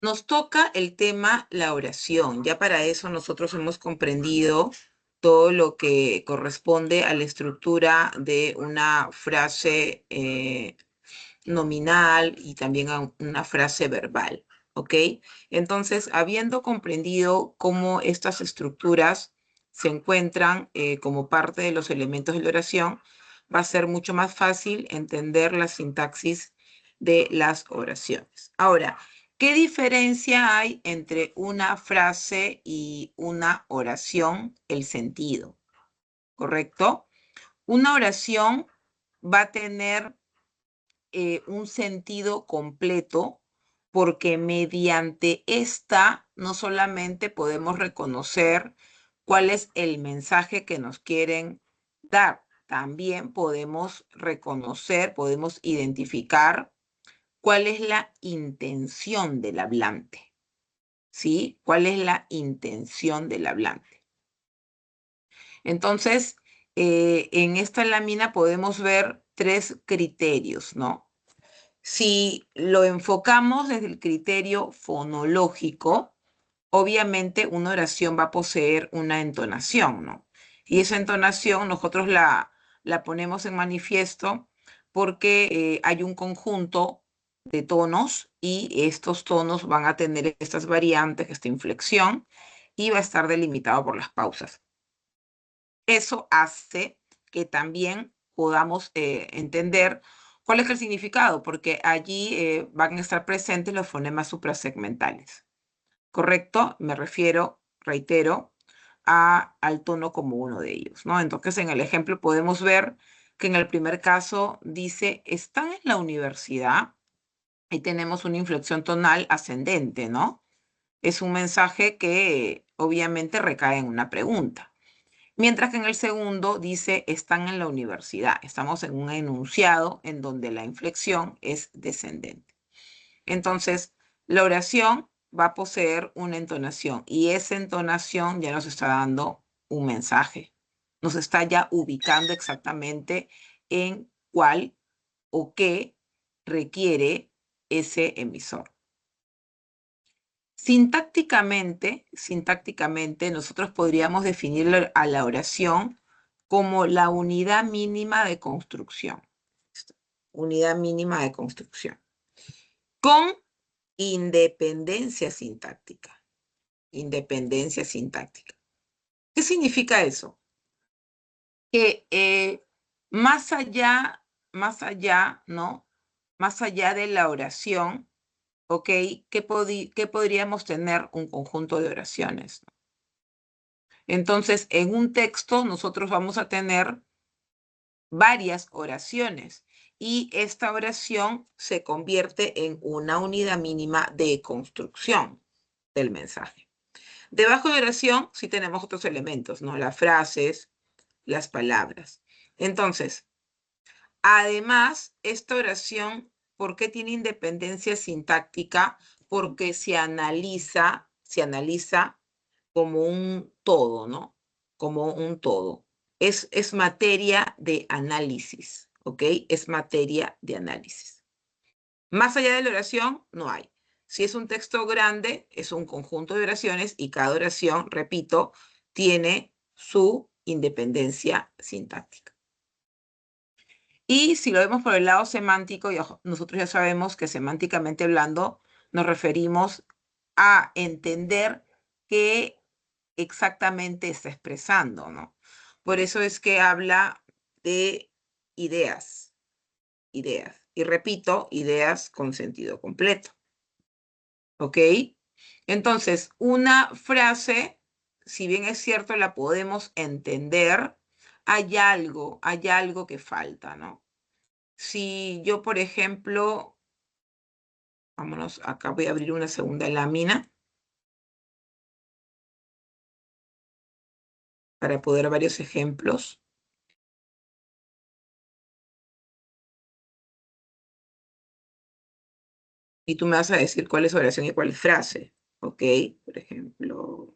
Nos toca el tema la oración. Ya para eso nosotros hemos comprendido todo lo que corresponde a la estructura de una frase nominal y también a una frase verbal, ¿ok? Entonces, habiendo comprendido cómo estas estructuras se encuentran como parte de los elementos de la oración, va a ser mucho más fácil entender la sintaxis de las oraciones. Ahora, ¿qué diferencia hay entre una frase y una oración? El sentido, ¿correcto? Una oración va a tener un sentido completo porque mediante esta no solamente podemos reconocer cuál es el mensaje que nos quieren dar, también podemos reconocer, podemos identificar cuál es la intención del hablante, ¿sí? ¿Cuál es la intención del hablante? Entonces, en esta lámina podemos ver tres criterios, ¿no? Si lo enfocamos desde el criterio fonológico, obviamente una oración va a poseer una entonación, ¿no? Y esa entonación nosotros la ponemos en manifiesto porque hay un conjunto de tonos y estos tonos van a tener estas variantes, esta inflexión, y va a estar delimitado por las pausas. Eso hace que también podamos entender cuál es el significado, porque allí van a estar presentes los fonemas suprasegmentales. ¿Correcto? Me refiero, reitero, al tono como uno de ellos, ¿no? Entonces, en el ejemplo podemos ver que en el primer caso dice, están en la universidad y tenemos una inflexión tonal ascendente, ¿no? Es un mensaje que obviamente recae en una pregunta. Mientras que en el segundo dice, están en la universidad. Estamos en un enunciado en donde la inflexión es descendente. Entonces, la oración va a poseer una entonación y esa entonación ya nos está dando un mensaje. Nos está ya ubicando exactamente en cuál o qué requiere ese emisor. Sintácticamente, nosotros podríamos definir a la oración como la unidad mínima de construcción. Unidad mínima de construcción. Con independencia sintáctica. Independencia sintáctica. ¿Qué significa eso? Que más allá, ¿no? Más allá de la oración, ¿ok? ¿Qué podríamos tener? Un conjunto de oraciones. Entonces, en un texto nosotros vamos a tener varias oraciones y esta oración se convierte en una unidad mínima de construcción del mensaje. Debajo de oración sí tenemos otros elementos, ¿no? Las frases, las palabras. Entonces, además, esta oración, ¿por qué tiene independencia sintáctica? Porque se analiza como un todo, ¿no? Como un todo. Es materia de análisis, ¿ok? Es materia de análisis. Más allá de la oración, no hay. Si es un texto grande, es un conjunto de oraciones y cada oración, repito, tiene su independencia sintáctica. Y si lo vemos por el lado semántico, nosotros ya sabemos que semánticamente hablando nos referimos a entender qué exactamente está expresando, ¿no? Por eso es que habla de ideas, ideas. Y repito, ideas con sentido completo. ¿Ok? Entonces, una frase, si bien es cierto, la podemos entender, hay algo que falta, ¿no? Si yo, por ejemplo, vámonos, acá voy a abrir una segunda lámina para poder varios ejemplos. Y tú me vas a decir cuál es oración y cuál es frase. ¿Ok? Por ejemplo.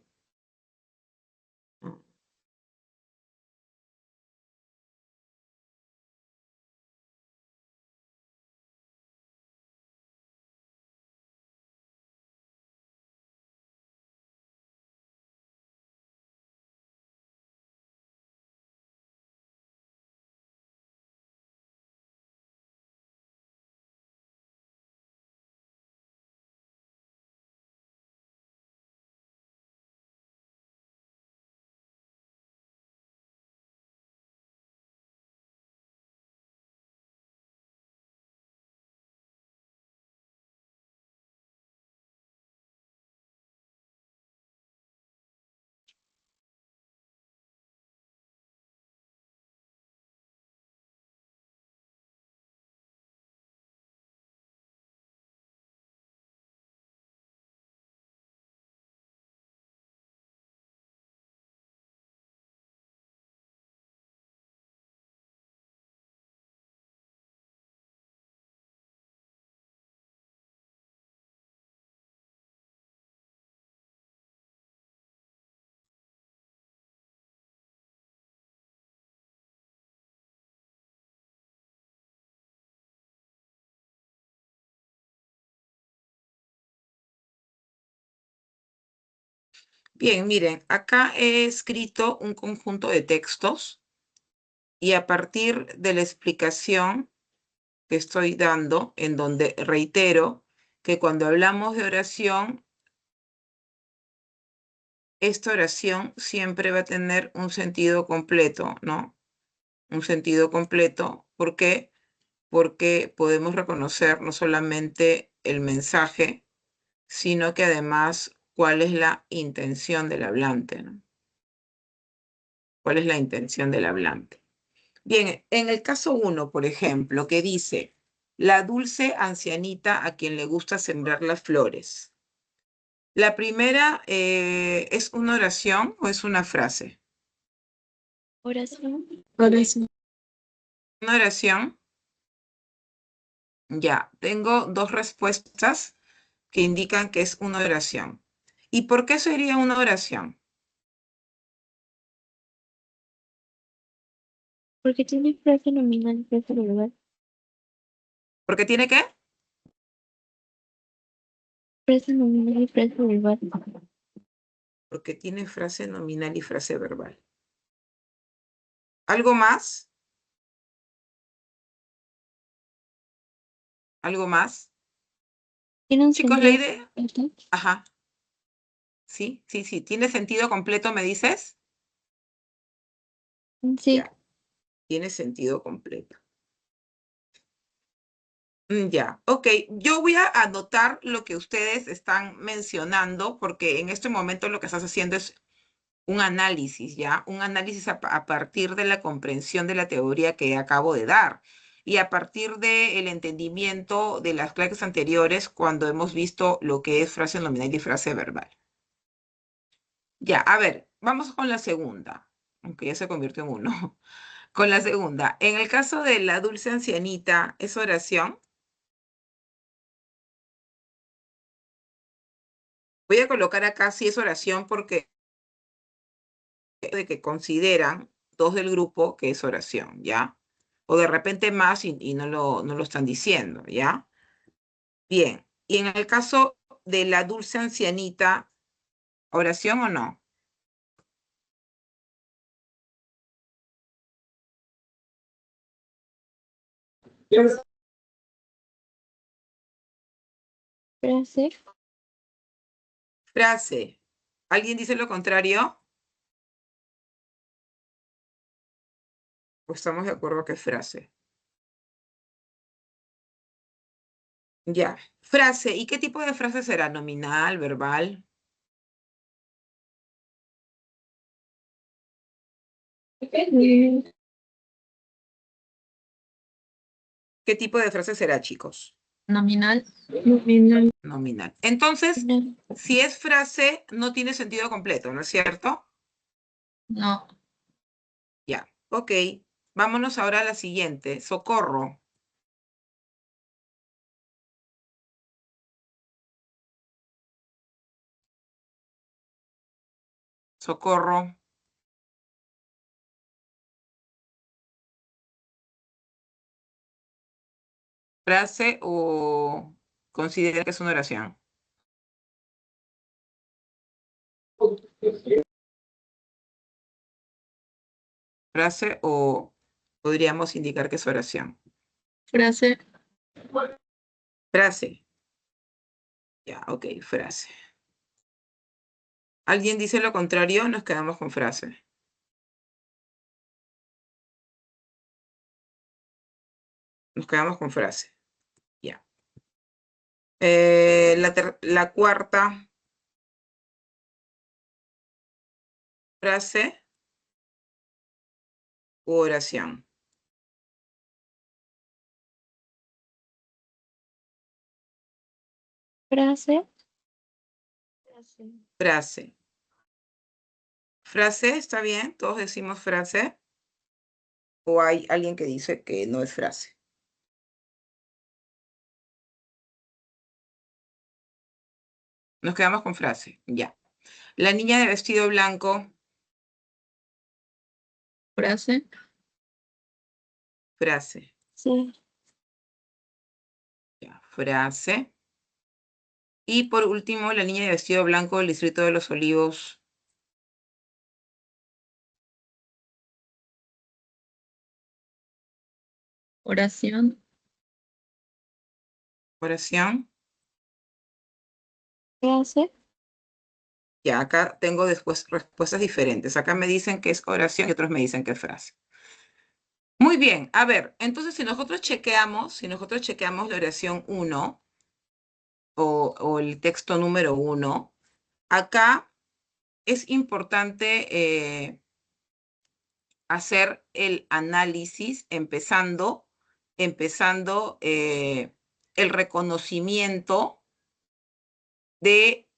Bien, miren, acá he escrito un conjunto de textos y a partir de la explicación que estoy dando, en donde reitero que cuando hablamos de oración, esta oración siempre va a tener un sentido completo, ¿no? Un sentido completo. ¿Por qué? Porque podemos reconocer no solamente el mensaje, sino que además cuál es la intención del hablante, ¿no? ¿Cuál es la intención del hablante? Bien, en el caso 1, por ejemplo, que dice, la dulce ancianita a quien le gusta sembrar las flores. La primera, ¿es una oración o es una frase? Oración. Oración. Una oración. Ya, tengo dos respuestas que indican que es una oración. ¿Y por qué sería una oración? Porque tiene frase nominal y frase verbal. ¿Porque tiene qué? Frase nominal y frase verbal. Porque tiene frase nominal y frase verbal. ¿Algo más? ¿Algo más? Tiene un Chicos, la sentido idea. completo. Ajá. Sí, sí, sí. ¿Tiene sentido completo, me dices? Sí. Ya, tiene sentido completo. Ya, ok. Yo voy a anotar lo que ustedes están mencionando, porque en este momento lo que estás haciendo es un análisis, ¿ya? Un análisis a partir de la comprensión de la teoría que acabo de dar y a partir del entendimiento de las clases anteriores cuando hemos visto lo que es frase nominal y frase verbal. Ya, a ver, vamos con la segunda, aunque ya se convirtió en uno. Con la segunda, en el caso de la dulce ancianita, ¿es oración? Voy a colocar acá si es oración porque de que consideran dos del grupo que es oración, ¿ya? O de repente más y no lo están diciendo, ¿ya? Bien, y en el caso de la dulce ancianita, ¿oración o no? Frase. Frase. ¿Alguien dice lo contrario? ¿O estamos de acuerdo que es frase? Ya. Frase. ¿Y qué tipo de frase será? ¿Nominal, verbal? ¿Qué tipo de frase será, chicos? Nominal. Nominal. Nominal. Entonces, si es frase, no tiene sentido completo, ¿no es cierto? No. Ya. Ok. Vámonos ahora a la siguiente. Socorro. Socorro. ¿Frase o considera que es una oración? ¿Frase o podríamos indicar que es oración? Frase. Frase. Ya, ok, frase. ¿Alguien dice lo contrario? Nos quedamos con frase. Nos quedamos con frase. Ya. La cuarta. Frase u oración. Frase. Frase. Frase. ¿Frase está bien? ¿Todos decimos frase? ¿O hay alguien que dice que no es frase? Nos quedamos con frase. Ya. La niña de vestido blanco. Frase. Frase. Sí. Ya. Frase. Y por último, la niña de vestido blanco del Distrito de los Olivos. Oración. Oración. Frase. Ya, acá tengo después respuestas diferentes. Acá me dicen que es oración y otros me dicen que es frase. Muy bien, a ver, entonces si nosotros chequeamos la oración 1 o el texto número 1, acá es importante hacer el análisis empezando el reconocimiento de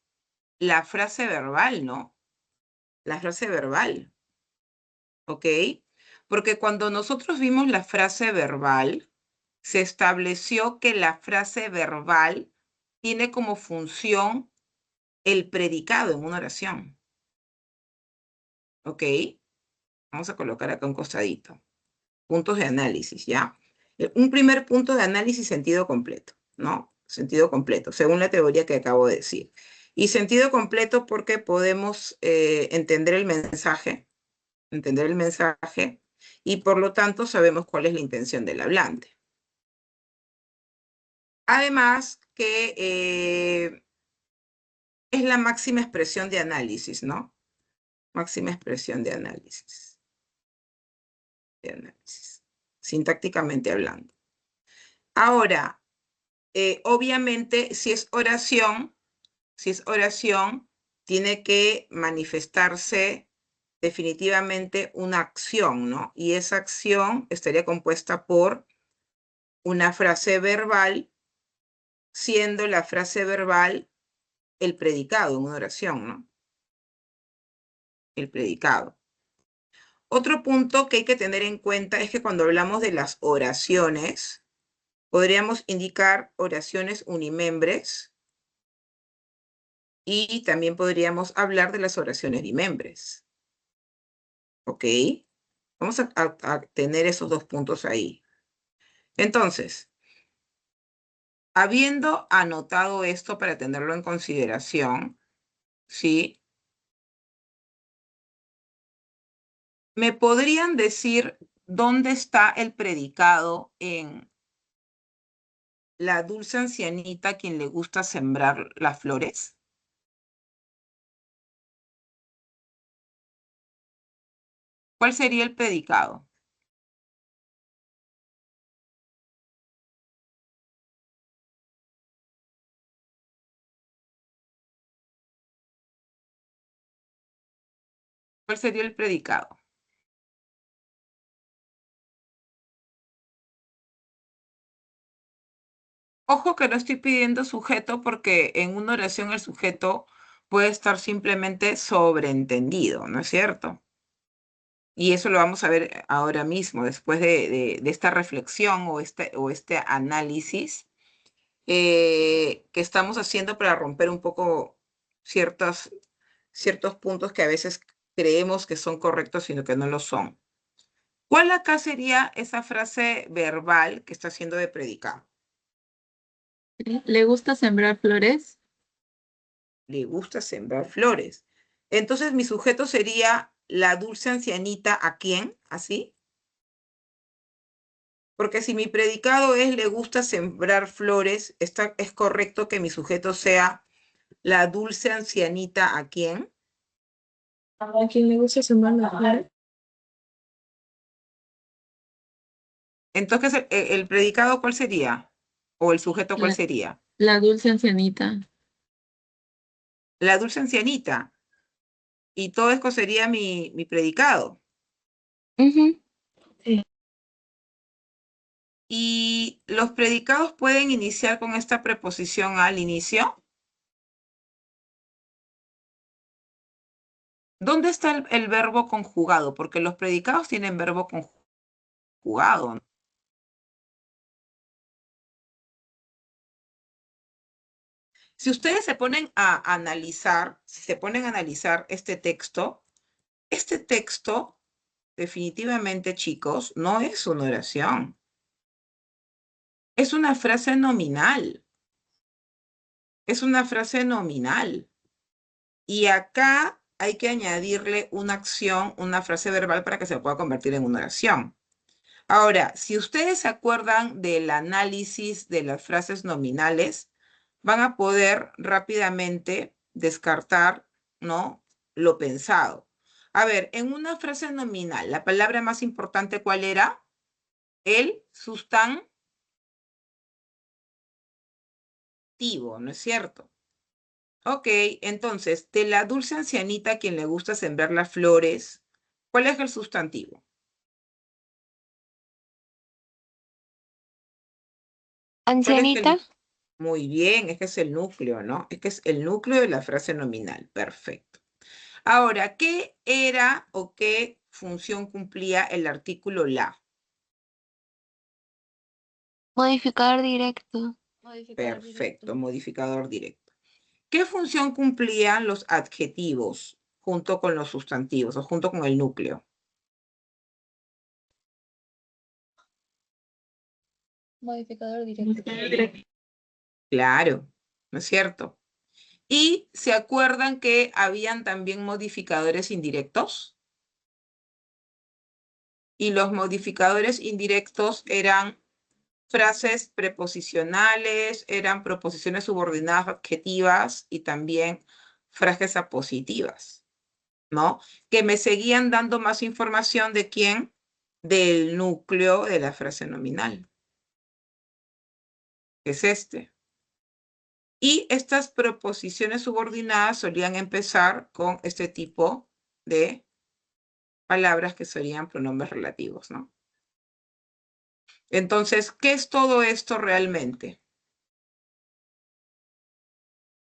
la frase verbal, ¿no? La frase verbal, ¿ok? Porque cuando nosotros vimos la frase verbal, se estableció que la frase verbal tiene como función el predicado en una oración, ¿ok? Vamos a colocar acá un costadito. Puntos de análisis, ¿ya? Un primer punto de análisis, sentido completo, ¿no? Sentido completo, según la teoría que acabo de decir. Y sentido completo porque podemos entender el mensaje, y por lo tanto sabemos cuál es la intención del hablante. Además que es la máxima expresión de análisis, ¿no? Máxima expresión de análisis. Sintácticamente hablando. Ahora, obviamente, si es oración, tiene que manifestarse definitivamente una acción, ¿no? Y esa acción estaría compuesta por una frase verbal, siendo la frase verbal el predicado en una oración, ¿no? El predicado. Otro punto que hay que tener en cuenta es que cuando hablamos de las oraciones, podríamos indicar oraciones unimembres y también podríamos hablar de las oraciones bimembres. ¿Ok? Vamos a tener esos dos puntos ahí. Entonces, habiendo anotado esto para tenerlo en consideración, ¿sí? ¿Me podrían decir dónde está el predicado en la dulce ancianita a quien le gusta sembrar las flores? ¿Cuál sería el predicado? ¿Cuál sería el predicado? Ojo que no estoy pidiendo sujeto porque en una oración el sujeto puede estar simplemente sobreentendido, ¿no es cierto? Y eso lo vamos a ver ahora mismo, después de esta reflexión o este análisis que estamos haciendo para romper un poco ciertos puntos que a veces creemos que son correctos, sino que no lo son. ¿Cuál acá sería esa frase verbal que está haciendo de predicado? ¿Le gusta sembrar flores? Le gusta sembrar flores. Entonces mi sujeto sería la dulce ancianita, ¿a quién? ¿Así? Porque si mi predicado es le gusta sembrar flores, es correcto que mi sujeto sea la dulce ancianita, ¿a quién? ¿A quién le gusta sembrar las flores? Entonces, ¿el predicado cuál sería? ¿O el sujeto cuál sería? La dulce ancianita. La dulce ancianita. Y todo esto sería mi predicado. Ujú. Sí. ¿Y los predicados pueden iniciar con esta preposición al inicio? ¿Dónde está el verbo conjugado? Porque los predicados tienen verbo conjugado, ¿no? Si ustedes se ponen a analizar, este texto definitivamente, chicos, no es una oración. Es una frase nominal. Es una frase nominal. Y acá hay que añadirle una acción, una frase verbal para que se pueda convertir en una oración. Ahora, si ustedes se acuerdan del análisis de las frases nominales, van a poder rápidamente descartar, ¿no?, lo pensado. A ver, en una frase nominal, la palabra más importante, ¿cuál era? El sustantivo, ¿no es cierto? Ok, entonces, de la dulce ancianita a quien le gusta sembrar las flores, ¿cuál es el sustantivo? ¿Cuál es Ancianita, el? Muy bien, es que es el núcleo, ¿no? Es que es el núcleo de la frase nominal. Perfecto. Ahora, ¿qué era o qué función cumplía el artículo la? modificador directo. Perfecto, modificador directo. ¿Qué función cumplían los adjetivos junto con los sustantivos o junto con el núcleo? Modificador directo. Claro, ¿no es cierto? ¿Y se acuerdan que habían también modificadores indirectos? Y los modificadores indirectos eran frases preposicionales, eran proposiciones subordinadas adjetivas y también frases apositivas, ¿no? Que me seguían dando más información de quién, del núcleo de la frase nominal, que es este. Y estas proposiciones subordinadas solían empezar con este tipo de palabras que serían pronombres relativos, ¿no? Entonces, ¿qué es todo esto realmente?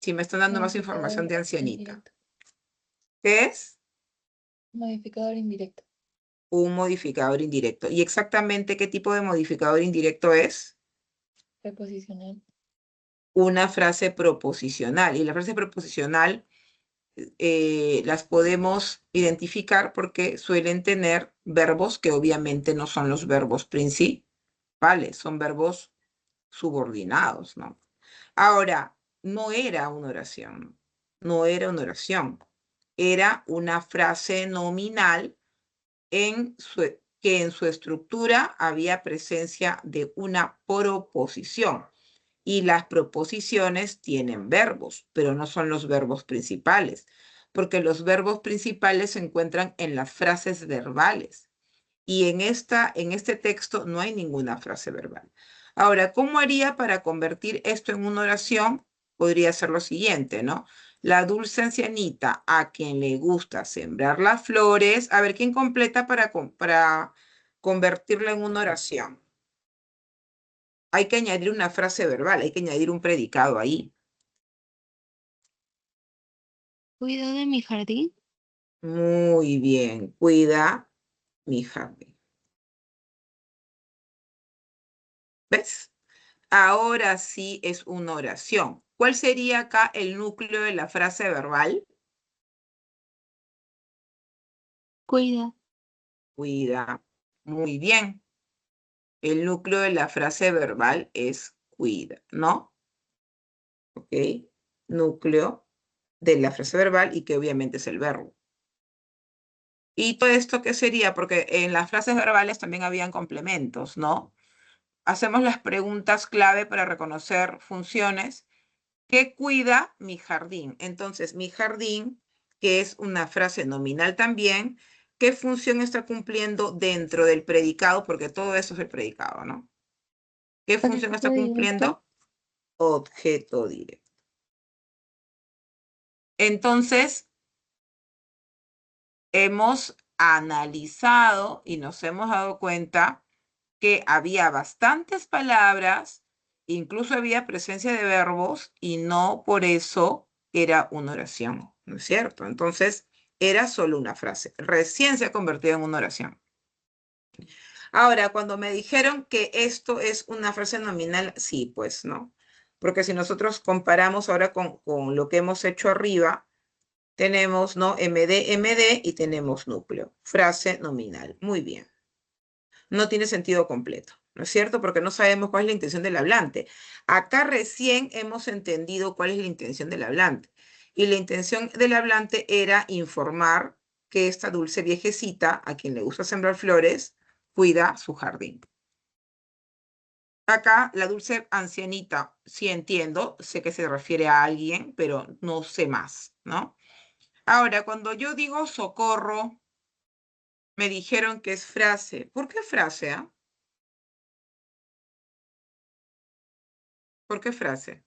Si me están dando más información de ancianita. ¿Qué es? Modificador indirecto. Un modificador indirecto. ¿Y exactamente qué tipo de modificador indirecto es? Preposicional. Una frase proposicional. Y la frase proposicional las podemos identificar porque suelen tener verbos que obviamente no son los verbos principales, son verbos subordinados, ¿no? Ahora, no era una oración, no era una oración, era una frase nominal que en su estructura había presencia de una proposición. Y las proposiciones tienen verbos, pero no son los verbos principales, porque los verbos principales se encuentran en las frases verbales. Y en este texto no hay ninguna frase verbal. Ahora, ¿cómo haría para convertir esto en una oración? Podría ser lo siguiente, ¿no? La dulce ancianita a quien le gusta sembrar las flores. A ver, ¿quién completa para convertirla en una oración? Hay que añadir una frase verbal, hay que añadir un predicado ahí. Cuido de mi jardín. Muy bien, cuida mi jardín. ¿Ves? Ahora sí es una oración. ¿Cuál sería acá el núcleo de la frase verbal? Cuida. Cuida. Muy bien. El núcleo de la frase verbal es cuida, ¿no? ¿Ok? Núcleo de la frase verbal y que obviamente es el verbo. ¿Y todo esto qué sería? Porque en las frases verbales también habían complementos, ¿no? Hacemos las preguntas clave para reconocer funciones. ¿Qué cuida mi jardín? Entonces, mi jardín, que es una frase nominal también, ¿qué función está cumpliendo dentro del predicado? Porque todo eso es el predicado, ¿no? ¿Qué función está cumpliendo? Objeto directo. Entonces, hemos analizado y nos hemos dado cuenta que había bastantes palabras, incluso había presencia de verbos y no por eso era una oración, ¿no es cierto? Entonces, era solo una frase. Recién se ha convertido en una oración. Ahora, cuando me dijeron que esto es una frase nominal, sí, pues, ¿no? Porque si nosotros comparamos ahora con lo que hemos hecho arriba, tenemos, ¿no? MD, MD y tenemos núcleo. Frase nominal. Muy bien. No tiene sentido completo, ¿no es cierto? Porque no sabemos cuál es la intención del hablante. Acá recién hemos entendido cuál es la intención del hablante. Y la intención del hablante era informar que esta dulce viejecita, a quien le gusta sembrar flores, cuida su jardín. Acá, la dulce ancianita, sí entiendo, sé que se refiere a alguien, pero no sé más, ¿no? Ahora, cuando yo digo socorro, me dijeron que es frase. ¿Por qué frase, ah? ¿Por qué frase?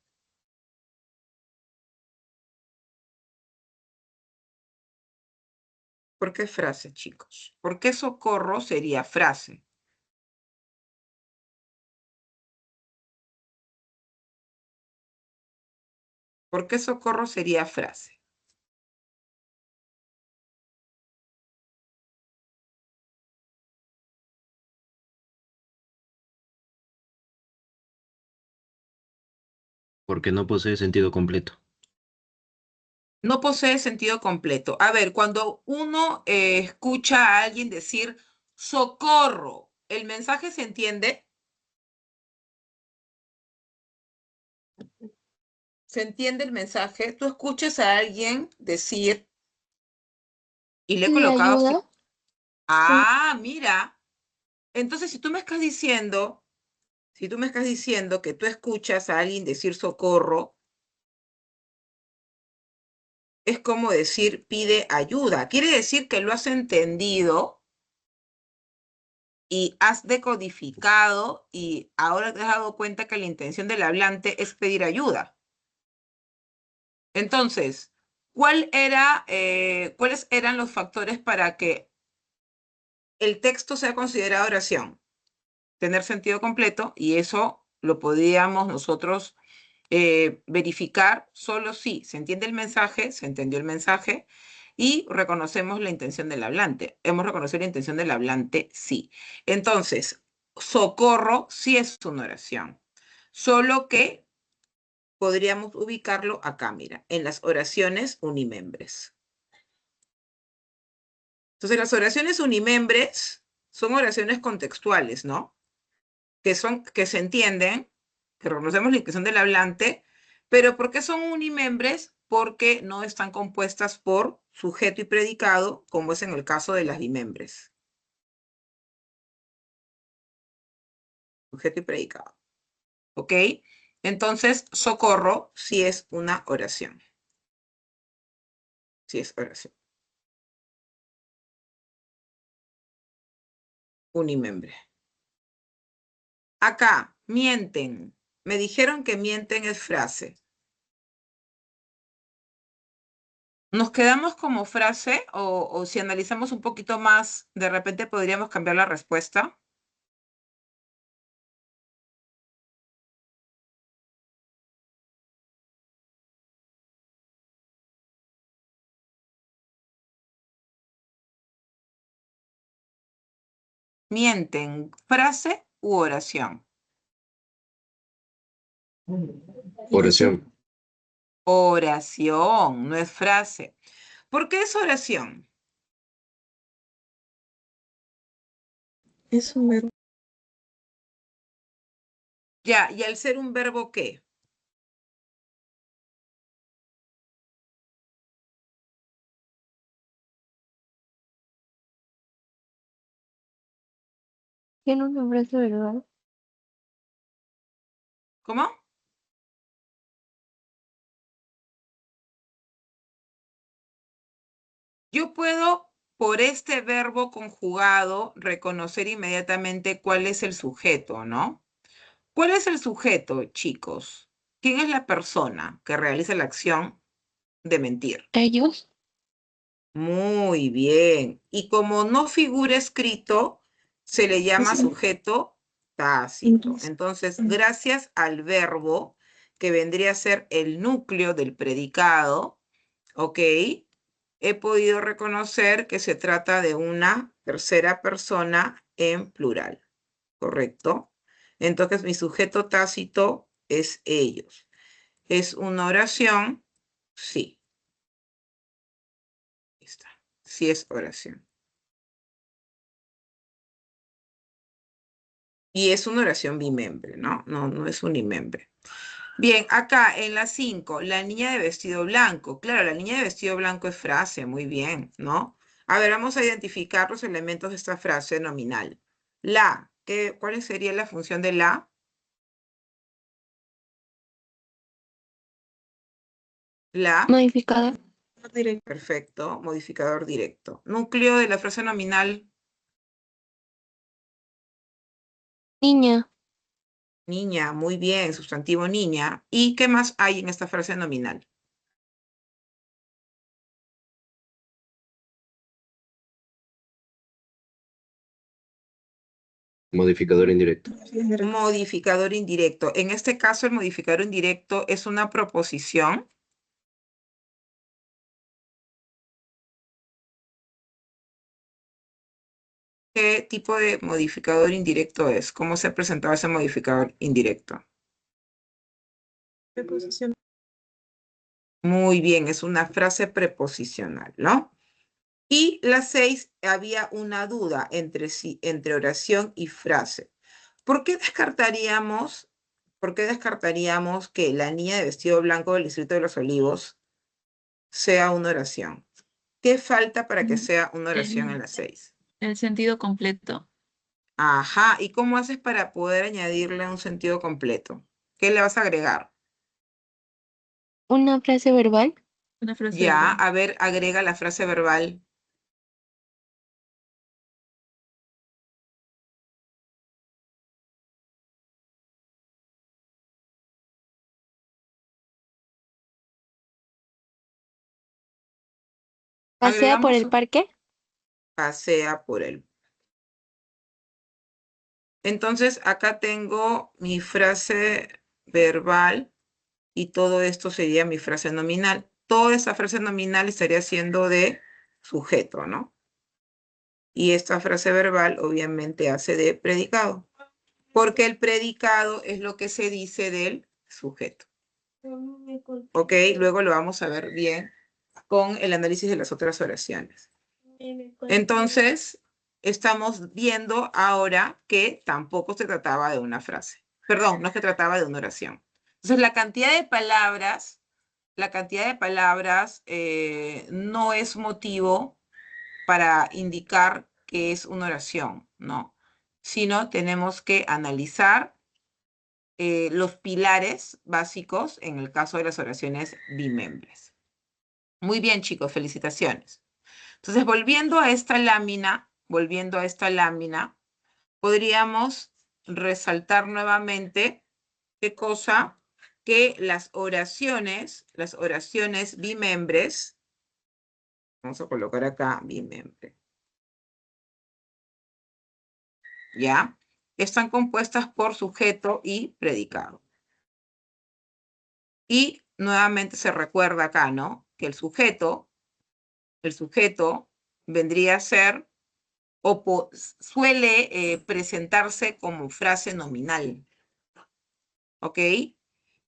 ¿Por qué frase, chicos? ¿Por qué socorro sería frase? ¿Por qué socorro sería frase? Porque no posee sentido completo. No posee sentido completo. A ver, cuando uno escucha a alguien decir socorro, ¿el mensaje se entiende? ¿Se entiende el mensaje? Tú escuchas a alguien decir, y le he ¿Le colocado así. ayuda? Sí. Ah, mira. Entonces, si tú me estás diciendo que tú escuchas a alguien decir socorro, es como decir pide ayuda. Quiere decir que lo has entendido y has decodificado y ahora te has dado cuenta que la intención del hablante es pedir ayuda. Entonces, ¿cuáles eran los factores para que el texto sea considerado oración? Tener sentido completo, y eso lo podíamos nosotros verificar solo si se entiende el mensaje, se entendió el mensaje, y reconocemos la intención del hablante. ¿Hemos reconocido la intención del hablante? Sí. Entonces, socorro sí es una oración, solo que podríamos ubicarlo acá, mira, en las oraciones unimembres. Entonces, las oraciones unimembres son oraciones contextuales, ¿no? Que se entienden, que reconocemos la intención del hablante, pero ¿por qué son unimembres? Porque no están compuestas por sujeto y predicado, como es en el caso de las bimembres. Sujeto y predicado. ¿Ok? Entonces, socorro sí es una oración. Sí es oración. Unimembre. Acá, mienten. Me dijeron que mienten es frase. ¿Nos quedamos como frase o si analizamos un poquito más, de repente podríamos cambiar la respuesta? Mienten, frase u oración. Oración. Oración, no es frase. ¿Por qué es oración? Es un verbo. Ya, y al ser un verbo, ¿qué? ¿Tiene un nombre de verdad? ¿Cómo? Yo puedo, por este verbo conjugado, reconocer inmediatamente cuál es el sujeto, ¿no? ¿Cuál es el sujeto, chicos? ¿Quién es la persona que realiza la acción de mentir? ¿Ellos? Muy bien. Y como no figura escrito, se le llama sujeto tácito. Entonces, gracias al verbo, que vendría a ser el núcleo del predicado, ¿ok? He podido reconocer que se trata de una tercera persona en plural, ¿correcto? Entonces, mi sujeto tácito es ellos. ¿Es una oración? Sí. Ahí está. Sí es oración. Y es una oración bimembre, ¿no? No es unimembre. Bien, acá en la 5, la niña de vestido blanco. Claro, la niña de vestido blanco es frase, muy bien, ¿no? A ver, vamos a identificar los elementos de esta frase nominal. La. ¿Cuál sería la función de la? La. Modificador. Perfecto. Modificador directo. Núcleo de la frase nominal. Niña. Niña. Muy bien. Sustantivo niña. ¿Y qué más hay en esta frase nominal? Modificador indirecto. Modificador indirecto. En este caso, el modificador indirecto es una proposición. ¿Qué tipo de modificador indirecto es? ¿Cómo se ha presentado ese modificador indirecto? Preposición. Muy bien, es una frase preposicional, ¿no? Y la 6, había una duda entre oración y frase. ¿Por qué descartaríamos que la niña de vestido blanco del Distrito de los Olivos sea una oración? ¿Qué falta para que sea una oración en la 6? El sentido completo. Ajá, ¿y cómo haces para poder añadirle un sentido completo? ¿Qué le vas a agregar? Una frase verbal. Una frase Ya, verbal. a ver, agrega la frase verbal. Pasea por Agregamos el parque. pasea por él. Entonces, acá tengo mi frase verbal y todo esto sería mi frase nominal. Toda esa frase nominal estaría siendo de sujeto, ¿no? Y esta frase verbal obviamente hace de predicado, porque el predicado es lo que se dice del sujeto. Ok, luego lo vamos a ver bien con el análisis de las otras oraciones. Entonces, estamos viendo ahora que tampoco se trataba de una frase. Perdón, no es que trataba de una oración. Entonces, la cantidad de palabras no es motivo para indicar que es una oración, no. Sino tenemos que analizar los pilares básicos en el caso de las oraciones bimembres. Muy bien, chicos, felicitaciones. Entonces, volviendo a esta lámina, podríamos resaltar nuevamente qué cosa, que las oraciones bimembres, vamos a colocar acá bimembre, ¿ya? Están compuestas por sujeto y predicado. Y nuevamente se recuerda acá, ¿no? Que el sujeto vendría a ser o suele presentarse como frase nominal, ¿ok?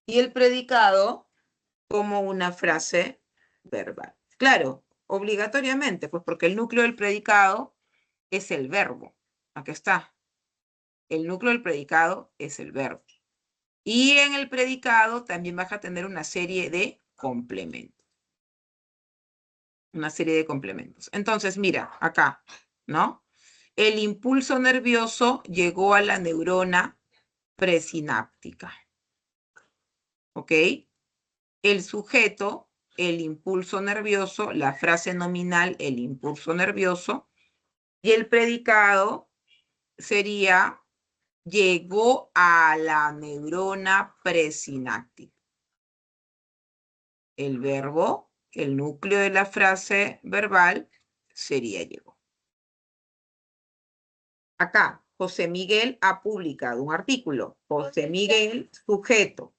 Y el predicado como una frase verbal. Claro, obligatoriamente, pues porque el núcleo del predicado es el verbo. Aquí está. El núcleo del predicado es el verbo. Y en el predicado también vas a tener una serie de complementos. Entonces, mira, acá, ¿no? El impulso nervioso llegó a la neurona presináptica. ¿Ok? El sujeto, el impulso nervioso, la frase nominal, el impulso nervioso, y el predicado sería llegó a la neurona presináptica. El verbo, el núcleo de la frase verbal, sería llegó. Acá, José Miguel ha publicado un artículo. José Miguel, sujeto.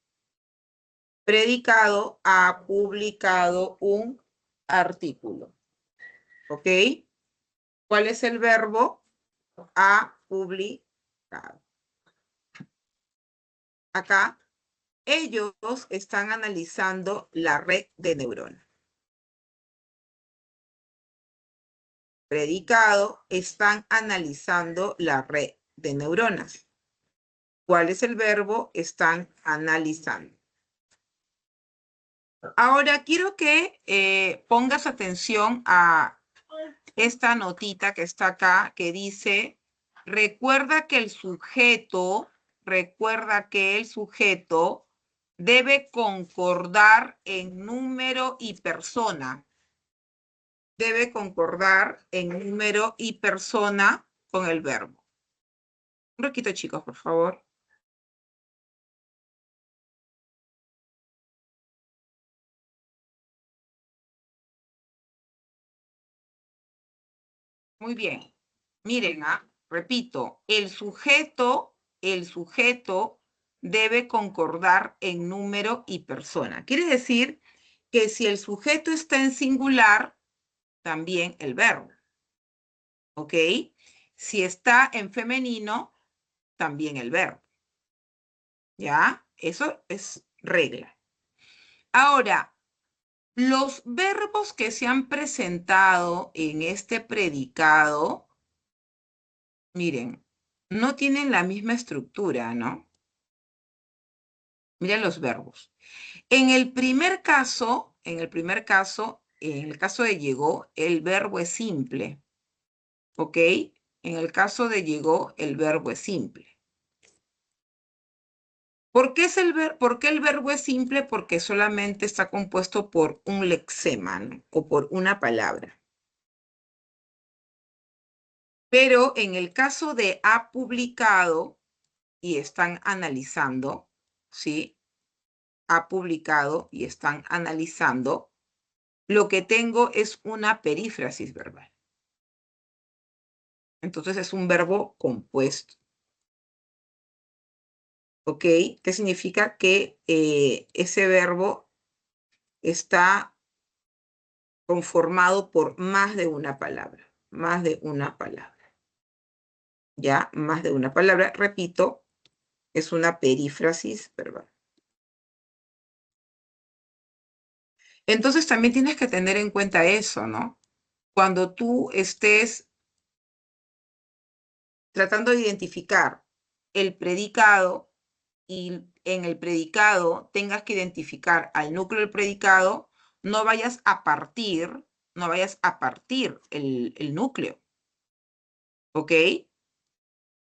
Predicado, ha publicado un artículo. ¿Ok? ¿Cuál es el verbo? Ha publicado. Acá, ellos están analizando la red de neuronas. Predicado, están analizando la red de neuronas. ¿Cuál es el verbo? Están analizando. Ahora quiero que pongas atención a esta notita que está acá, que dice recuerda que el sujeto debe concordar en número y persona. Debe concordar en número y persona con el verbo. Un poquito, chicos, por favor. Muy bien. Miren, repito, el sujeto debe concordar en número y persona. Quiere decir que si el sujeto está en singular, también el verbo. ¿Ok? Si está en femenino, también el verbo. ¿Ya? Eso es regla. Ahora, los verbos que se han presentado en este predicado, miren, no tienen la misma estructura, ¿no? Miren los verbos. En el caso de llegó, el verbo es simple. ¿Ok? En el caso de llegó, el verbo es simple. ¿Por qué el verbo es simple? Porque solamente está compuesto por un lexema, ¿no? O por una palabra. Pero en el caso de ha publicado y están analizando, ¿sí? Ha publicado y están analizando, lo que tengo es una perífrasis verbal. Entonces es un verbo compuesto. ¿Ok? ¿Qué significa? Que ese verbo está conformado por más de una palabra. Más de una palabra. ¿Ya? Más de una palabra. Repito, es una perífrasis verbal. Entonces también tienes que tener en cuenta eso, ¿no? Cuando tú estés tratando de identificar el predicado y en el predicado tengas que identificar al núcleo del predicado, no vayas a partir el núcleo, ¿ok?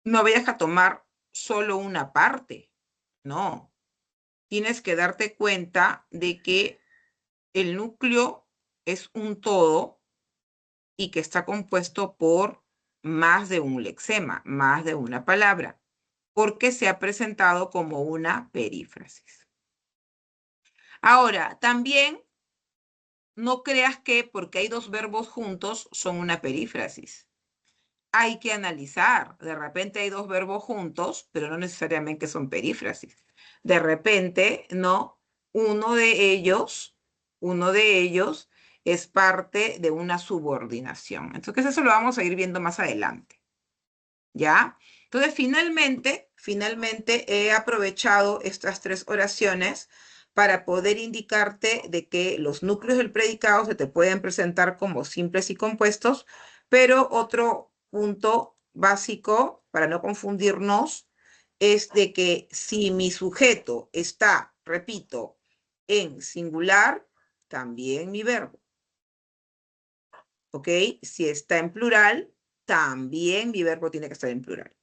No vayas a tomar solo una parte, no. Tienes que darte cuenta de que el núcleo es un todo y que está compuesto por más de un lexema, más de una palabra, porque se ha presentado como una perífrasis. Ahora, también no creas que porque hay dos verbos juntos son una perífrasis. Hay que analizar. De repente hay dos verbos juntos, pero no necesariamente son perífrasis. De repente, no, uno de ellos es parte de una subordinación. Entonces eso lo vamos a ir viendo más adelante. ¿Ya? Entonces, finalmente he aprovechado estas tres oraciones para poder indicarte de que los núcleos del predicado se te pueden presentar como simples y compuestos, pero otro punto básico, para no confundirnos, es de que si mi sujeto está, repito, en singular, también mi verbo. ¿Ok? Si está en plural, también mi verbo tiene que estar en plural.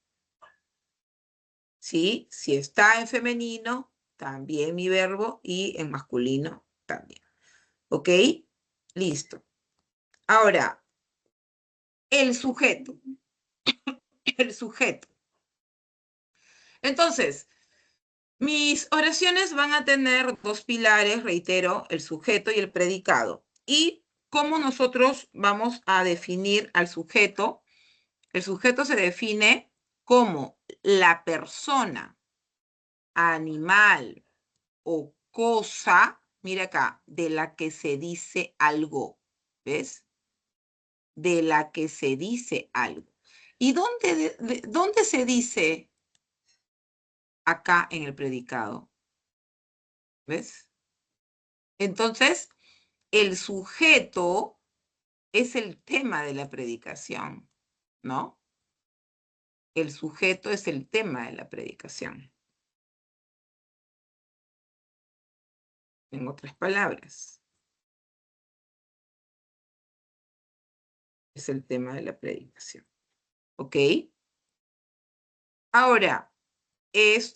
¿Sí? Si está en femenino, también mi verbo, y en masculino también. ¿Ok? Listo. Ahora, el sujeto. El sujeto. Entonces, mis oraciones van a tener dos pilares, reitero, el sujeto y el predicado. ¿Y cómo nosotros vamos a definir al sujeto? El sujeto se define como la persona, animal o cosa, mira acá, de la que se dice algo, ¿ves? De la que se dice algo. ¿Y dónde se dice acá en el predicado? ¿Ves? Entonces, el sujeto es el tema de la predicación, ¿no? El sujeto es el tema de la predicación. En otras palabras, es el tema de la predicación. ¿Ok? Ahora, ¿es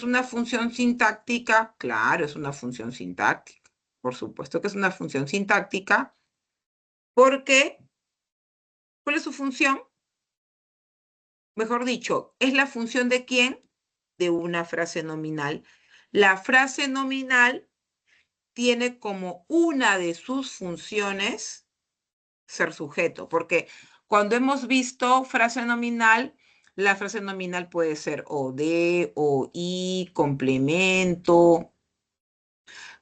una función sintáctica? Claro, es una función sintáctica. Por supuesto que es una función sintáctica. Porque, ¿cuál es su función? Mejor dicho, ¿es la función de quién? De una frase nominal. La frase nominal tiene como una de sus funciones ser sujeto, porque cuando hemos visto frase nominal, la frase nominal puede ser o de, o y, complemento,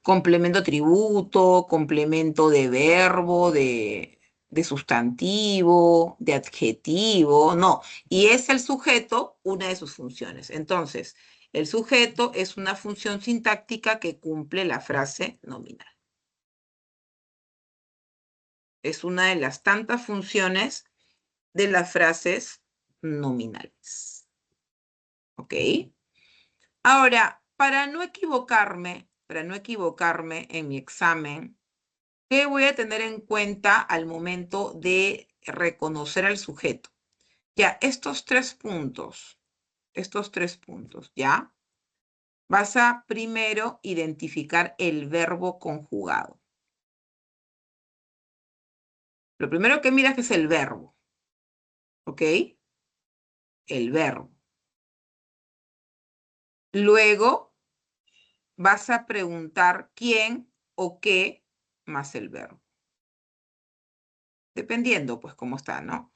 complemento atributo, complemento de verbo, de sustantivo, de adjetivo, no. Y es el sujeto una de sus funciones. Entonces, el sujeto es una función sintáctica que cumple la frase nominal. Es una de las tantas funciones de las frases nominales. ¿Ok? Ahora, para no equivocarme en mi examen, ¿qué voy a tener en cuenta al momento de reconocer al sujeto? Ya, estos tres puntos, ¿ya? Vas a primero identificar el verbo conjugado. Lo primero que miras es el verbo, ¿ok? El verbo. Luego vas a preguntar quién o qué más el verbo. Dependiendo, pues, cómo está, ¿no?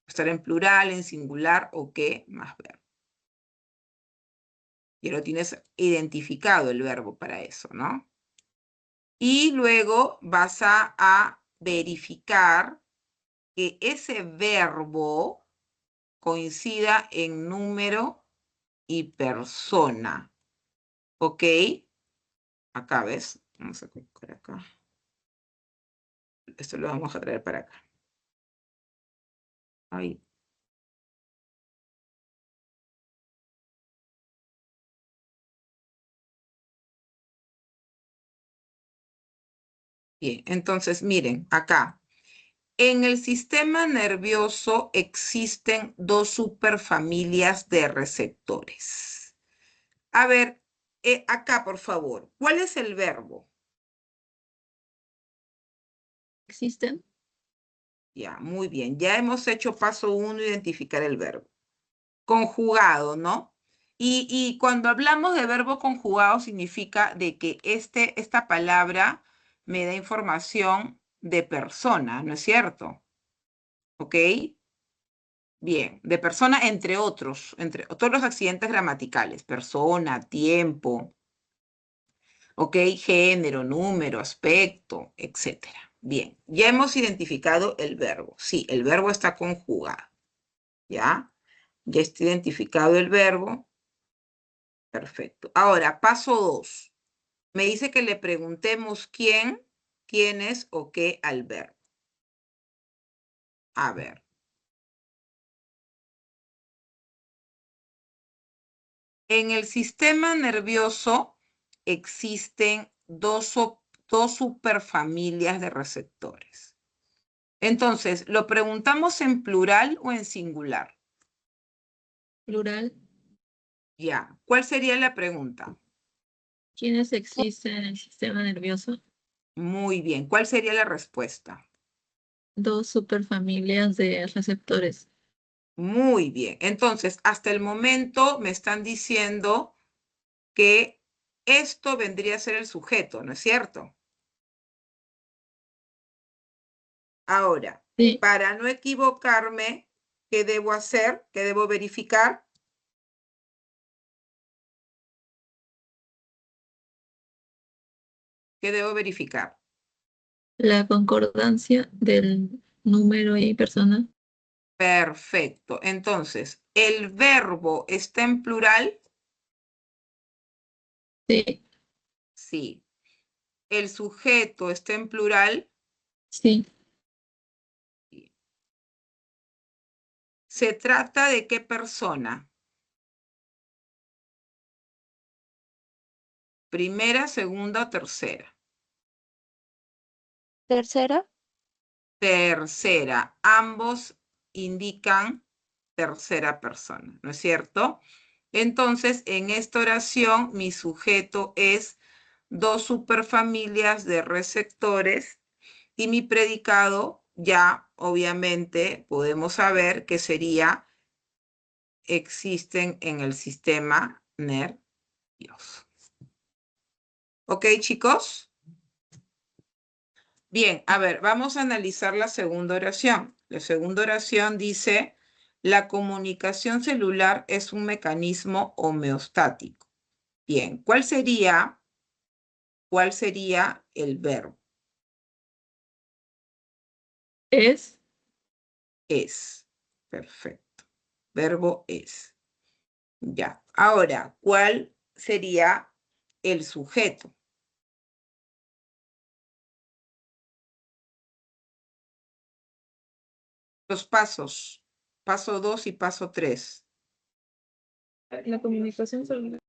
Estar en plural, en singular o qué más verbo. Ya lo tienes identificado el verbo para eso, ¿no? Y luego vas a verificar que ese verbo coincida en número y persona. ¿Ok? Acá, ¿ves? Vamos a colocar acá. Esto lo vamos a traer para acá. Ahí. Bien, entonces miren, acá. En el sistema nervioso existen dos superfamilias de receptores. A ver, acá por favor, ¿cuál es el verbo? ¿Existen? Ya, muy bien. Ya hemos hecho paso 1, identificar el verbo. Conjugado, ¿no? Y cuando hablamos de verbo conjugado significa de que esta palabra me da información de persona, ¿no es cierto? ¿Ok? Bien, de persona entre otros, entre todos los accidentes gramaticales, persona, tiempo, ¿ok? Género, número, aspecto, etcétera. Bien, ya hemos identificado el verbo. Sí, el verbo está conjugado, ¿ya? Ya está identificado el verbo. Perfecto. Ahora, paso 2. Me dice que le preguntemos quién, quiénes o qué al verbo. A ver. En el sistema nervioso existen dos superfamilias de receptores. Entonces, ¿lo preguntamos en plural o en singular? Plural. Ya. ¿Cuál sería la pregunta? ¿Quiénes existen en el sistema nervioso? Muy bien. ¿Cuál sería la respuesta? Dos superfamilias de receptores. Muy bien. Entonces, hasta el momento me están diciendo que esto vendría a ser el sujeto, ¿no es cierto? Ahora, Sí. para no equivocarme, ¿qué debo hacer? ¿Qué debo verificar? ¿Qué debo verificar? La concordancia del número y persona. Perfecto. Entonces, ¿el verbo está en plural? Sí, Sí. ¿El sujeto está en plural? sí. Sí. ¿Se trata de qué persona? ¿Primera, segunda o tercera? Tercera, Tercera. Ambos indican tercera persona, ¿no es cierto? Entonces, en esta oración, mi sujeto es dos superfamilias de receptores y mi predicado ya, obviamente, podemos saber que sería existen en el sistema nervioso. ¿Ok, chicos? Bien, a ver, vamos a analizar la segunda oración. La segunda oración dice, la comunicación celular es un mecanismo homeostático. Bien, ¿cuál sería el verbo? Es. Es. Perfecto. Verbo es. Ya. Ahora, ¿cuál sería el sujeto? Los pasos. Paso 2 y paso 3. La comunicación celular.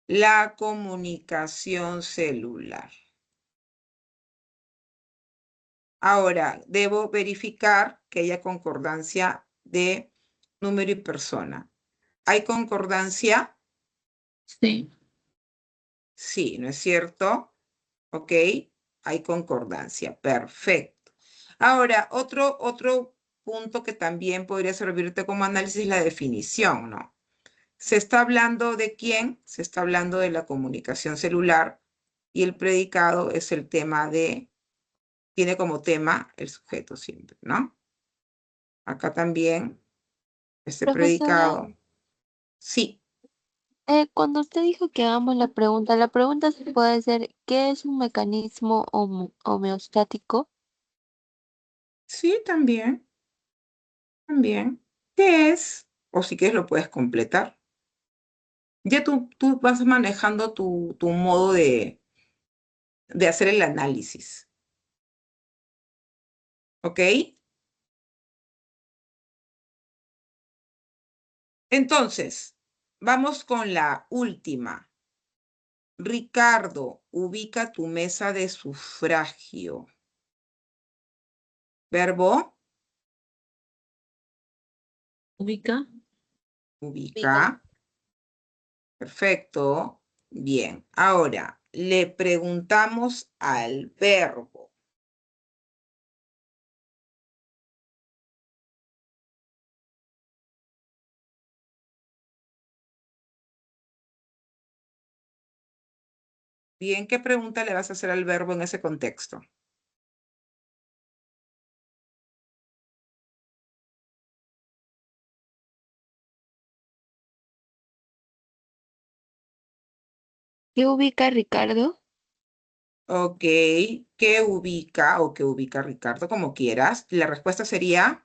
La comunicación celular. Ahora, debo verificar que haya concordancia de número y persona. ¿Hay concordancia? Sí. Sí, ¿no es cierto? Ok, hay concordancia. Perfecto. Ahora, otro punto que también podría servirte como análisis es la definición, ¿no? ¿Se está hablando de quién? Se está hablando de la comunicación celular y el predicado es el tema de, tiene como tema el sujeto siempre, ¿no? Acá también, este Profesora, predicado. Sí, cuando usted dijo que hagamos la pregunta se puede hacer, ¿qué es un mecanismo homeostático? sí, también, también. ¿Qué es? O si quieres lo puedes completar. Ya tú vas manejando tu modo de hacer el análisis. ¿Ok? Entonces, vamos con la última. Ricardo, ubica tu mesa de sufragio. Verbo, Ubica. ubica. Perfecto. Bien. Ahora, le preguntamos al verbo. Bien, ¿qué pregunta le vas a hacer al verbo en ese contexto? ¿Qué ubica Ricardo? Ok, ¿qué ubica o qué ubica Ricardo? Como quieras. La respuesta sería...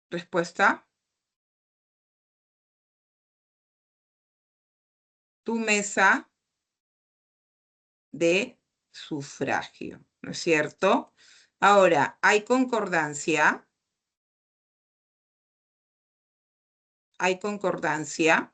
Respuesta. Tu mesa de sufragio, ¿no es cierto? Ahora, ¿hay concordancia? ¿Hay concordancia?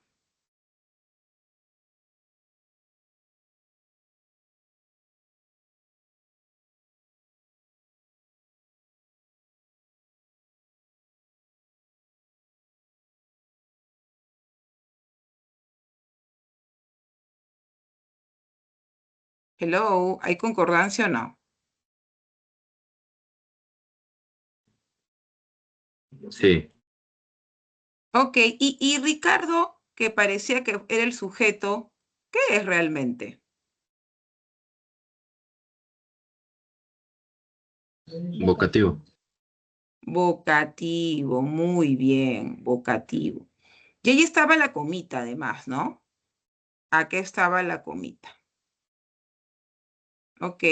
Hello, ¿hay concordancia o no? Sí, Ok, y Ricardo, que parecía que era el sujeto, ¿qué es realmente? vocativo. Vocativo, muy bien, vocativo. Y ahí estaba la comita, además, ¿no? Aquí estaba la comita. Ok,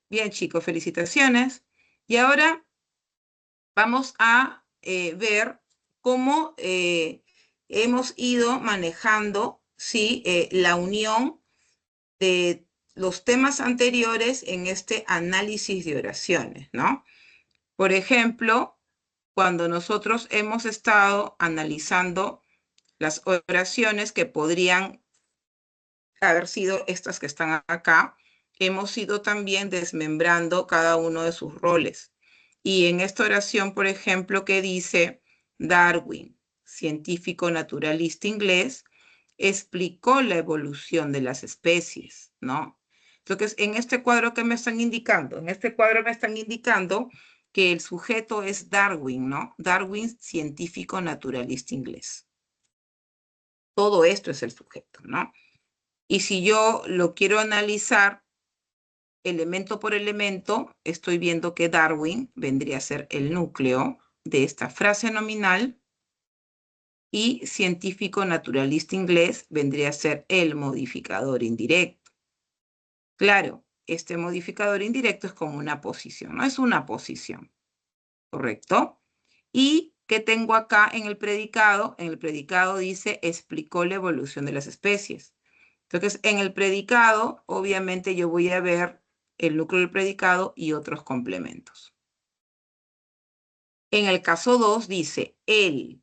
bien chicos, felicitaciones. Y ahora vamos a ver cómo hemos ido manejando, ¿sí? La unión de los temas anteriores en este análisis de oraciones, ¿no? Por ejemplo, cuando nosotros hemos estado analizando las oraciones que podrían haber sido estas que están acá, hemos ido también desmembrando cada uno de sus roles. Y en esta oración, por ejemplo, que dice Darwin, científico naturalista inglés, explicó la evolución de las especies, ¿no? Entonces, en este cuadro que me están indicando, en este cuadro me están indicando que el sujeto es Darwin, ¿no? Darwin, científico naturalista inglés. Todo esto es el sujeto, ¿no? Y si yo lo quiero analizar elemento por elemento, estoy viendo que Darwin vendría a ser el núcleo de esta frase nominal y científico naturalista inglés vendría a ser el modificador indirecto. Claro, este modificador indirecto es como una posición, no es una posición, ¿correcto? ¿Y qué tengo acá en el predicado? En el predicado dice, explicó la evolución de las especies. Entonces, en el predicado, obviamente yo voy a ver el núcleo del predicado y otros complementos. En el caso 2 dice, él,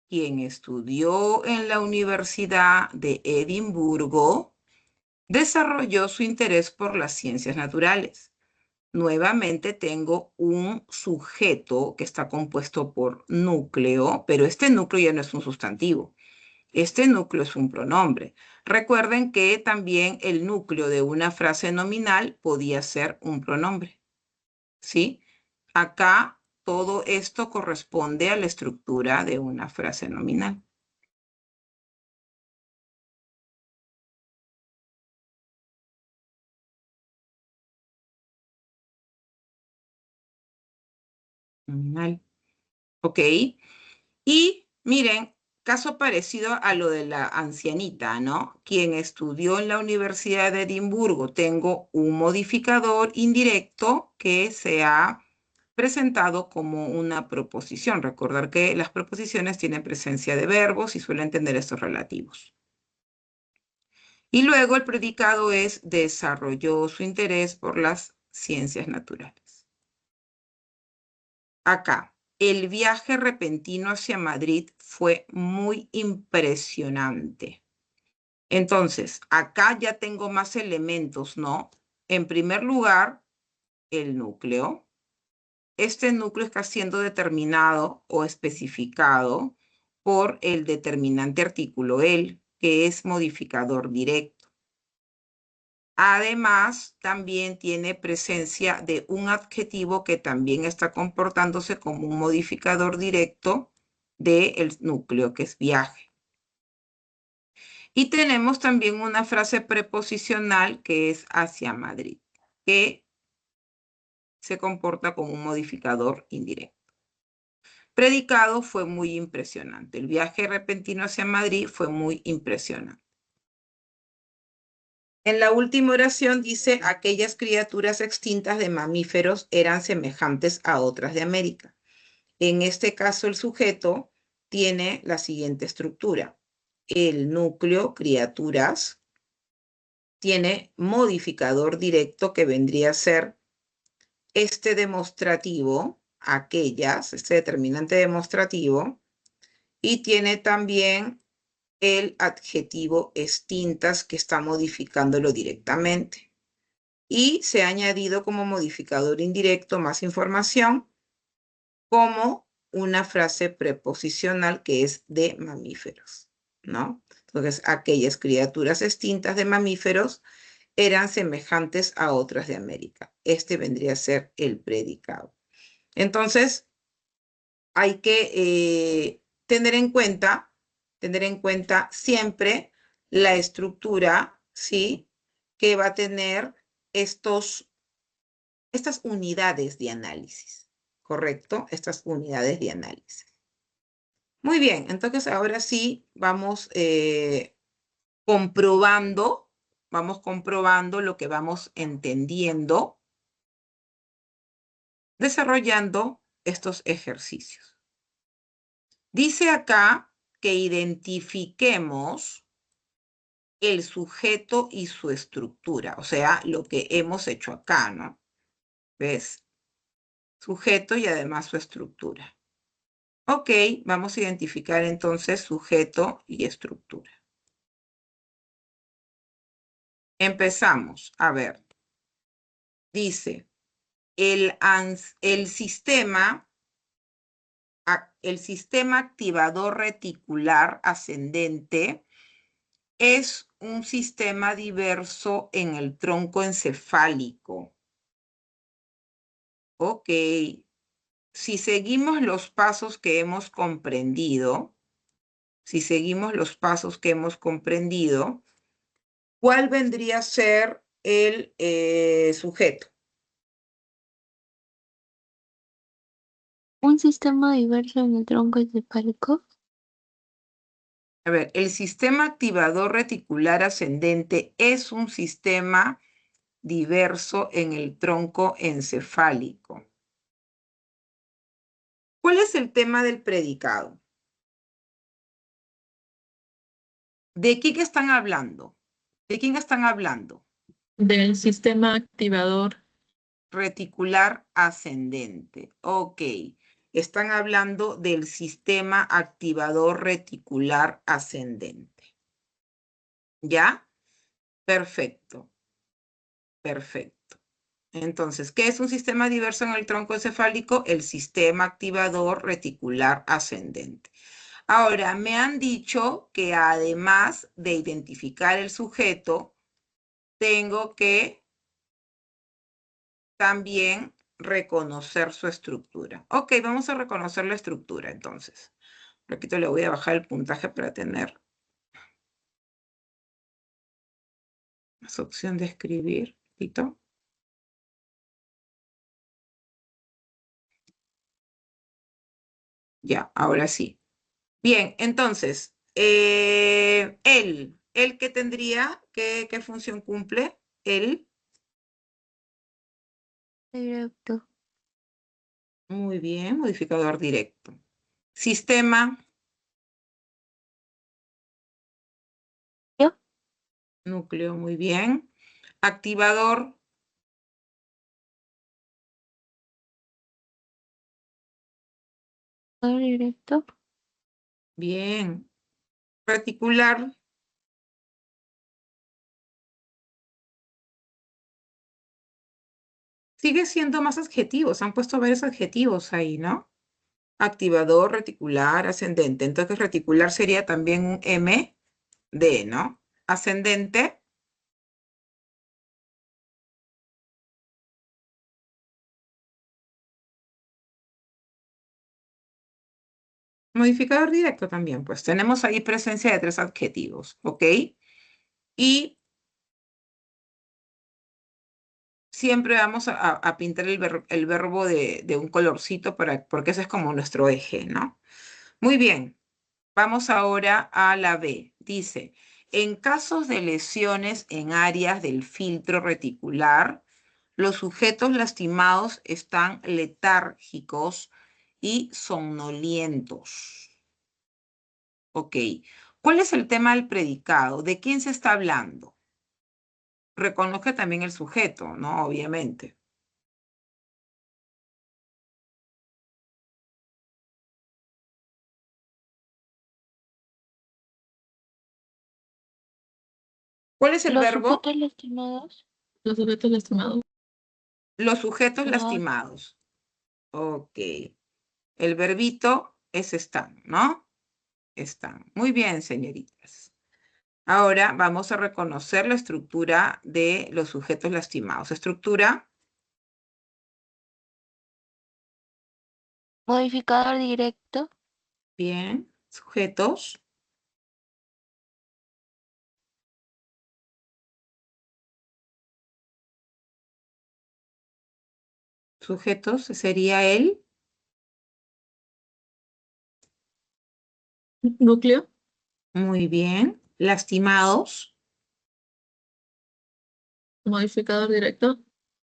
quien estudió en la Universidad de Edimburgo, desarrolló su interés por las ciencias naturales. Nuevamente tengo un sujeto que está compuesto por núcleo, pero este núcleo ya no es un sustantivo. Este núcleo es un pronombre. Recuerden que también el núcleo de una frase nominal podía ser un pronombre. ¿Sí? Acá todo esto corresponde a la estructura de una frase nominal. Nominal. ¿Ok? Y miren, caso parecido a lo de la ancianita, ¿no? Quien estudió en la Universidad de Edimburgo. Tengo un modificador indirecto que se ha presentado como una proposición. Recordar que las proposiciones tienen presencia de verbos y suelen tener estos relativos. Y luego el predicado es desarrolló su interés por las ciencias naturales. Acá, el viaje repentino hacia Madrid fue muy impresionante. Entonces, acá ya tengo más elementos, ¿no? En primer lugar, el núcleo. Este núcleo está siendo determinado o especificado por el determinante artículo el, que es modificador directo. Además, también tiene presencia de un adjetivo que también está comportándose como un modificador directo del núcleo, que es viaje. Y tenemos también una frase preposicional que es hacia Madrid, que se comporta como un modificador indirecto. Predicado fue muy impresionante. El viaje repentino hacia Madrid fue muy impresionante. En la última oración dice, aquellas criaturas extintas de mamíferos eran semejantes a otras de América. En este caso, el sujeto tiene la siguiente estructura. El núcleo, criaturas, tiene modificador directo que vendría a ser este demostrativo, aquellas, este determinante demostrativo, y tiene también el adjetivo extintas que está modificándolo directamente. Y se ha añadido como modificador indirecto más información como una frase preposicional que es de mamíferos, ¿no? Entonces, aquellas criaturas extintas de mamíferos eran semejantes a otras de América. Este vendría a ser el predicado. Entonces, hay que tener en cuenta siempre la estructura, ¿sí? Que va a tener estas unidades de análisis, ¿correcto? Estas unidades de análisis. Muy bien, entonces ahora sí vamos comprobando lo que vamos entendiendo, desarrollando estos ejercicios. Dice acá que identifiquemos el sujeto y su estructura, o sea, lo que hemos hecho acá, ¿no? ¿Ves? Sujeto y además su estructura. Ok, vamos a identificar entonces sujeto y estructura. Empezamos. A ver, Dice, el sistema activador reticular ascendente es un sistema diverso en el tronco encefálico. Ok. Si seguimos los pasos que hemos comprendido, ¿cuál vendría a ser el sujeto? Un sistema diverso en el tronco encefálico. A ver, el sistema activador reticular ascendente es un sistema diverso en el tronco encefálico. ¿Cuál es el tema del predicado? ¿De quién están hablando? ¿De quién están hablando? Del sistema activador. Reticular ascendente. Ok. Están hablando del sistema activador reticular ascendente. ¿Ya? Perfecto. Perfecto. Entonces, ¿qué es un sistema diverso en el tronco encefálico? El sistema activador reticular ascendente. Ahora, me han dicho que además de identificar el sujeto, tengo que también reconocer su estructura. Ok, vamos a reconocer la estructura entonces. Repito, le voy a bajar el puntaje para tener más opción de escribir. Repito. Ya, ahora sí. Bien, entonces, ¿el qué tendría? ¿Qué función cumple? El. Directo. Muy bien, modificador directo. Sistema. ¿Yo? Núcleo, muy bien. Activador. Directo. Bien. Reticular. Sigue siendo más adjetivos. Han puesto varios adjetivos ahí, ¿no? Activador, reticular, ascendente. Entonces, reticular sería también un MD, ¿no? Ascendente. Modificador directo también, pues tenemos ahí presencia de 3 adjetivos, ¿ok? Y siempre vamos a pintar el verbo de un colorcito porque ese es como nuestro eje, ¿no? Muy bien, vamos ahora a la B. Dice, en casos de lesiones en áreas del filtro reticular, los sujetos lastimados están letárgicos y somnolientos. Ok. ¿Cuál es el tema del predicado? ¿De quién se está hablando? Reconozca también el sujeto, ¿no? Obviamente. ¿Cuál es el Los verbo? sujetos lastimados. Los sujetos lastimados. Los sujetos Ah. lastimados. Ok. El verbito es están, ¿no? Están. Muy bien, señoritas. Ahora vamos a reconocer la estructura de los sujetos lastimados. Estructura. Modificador directo. Bien. Sujetos. Sujetos sería el Núcleo. muy bien. Lastimados. Modificador directo.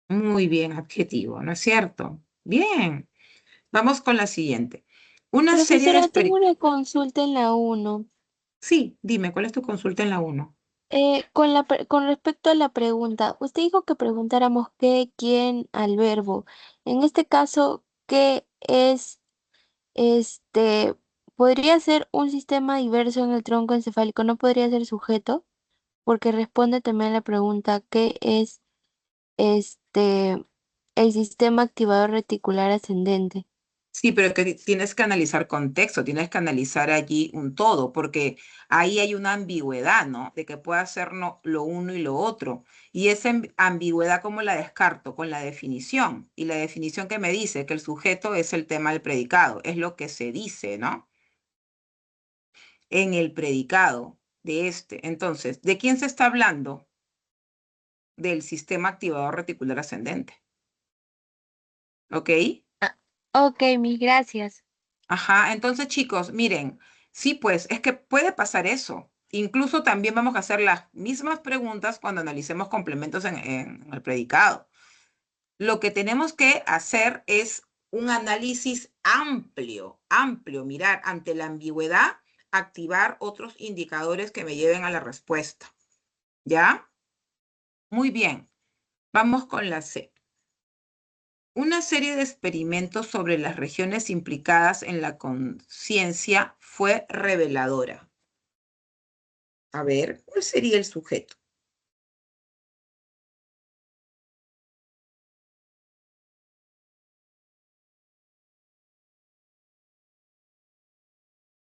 Muy bien, adjetivo, ¿no es cierto? Bien. Vamos con la siguiente. Una serie de Profesora, tengo una consulta en la 1. Sí, dime, ¿cuál es tu consulta en la 1? Con respecto a la pregunta, usted dijo que preguntáramos qué, quién al verbo. En este caso, ¿qué es, podría ser un sistema diverso en el tronco encefálico? ¿No podría ser sujeto? Porque responde también a la pregunta, ¿qué es, el sistema activador reticular ascendente. Sí, pero que tienes que analizar contexto, tienes que analizar allí un todo, porque ahí hay una ambigüedad, ¿no? De que pueda ser lo uno y lo otro. Y esa ambigüedad, ¿cómo la descarto? Con la definición. Y la definición que me dice que el sujeto es el tema del predicado, es lo que se dice, ¿no? En el predicado de este. Entonces, ¿de quién se está hablando? Del sistema activador reticular ascendente. ¿Ok? Ok, mis gracias. Ajá, entonces chicos, miren, sí, pues es que puede pasar eso. Incluso también vamos a hacer las mismas preguntas cuando analicemos complementos en el predicado. Lo que tenemos que hacer es un análisis amplio, amplio, mirar ante la ambigüedad, activar otros indicadores que me lleven a la respuesta. ¿Ya? Muy bien, vamos con la C. Una serie de experimentos sobre las regiones implicadas en la conciencia fue reveladora. A ver, ¿cuál sería el sujeto?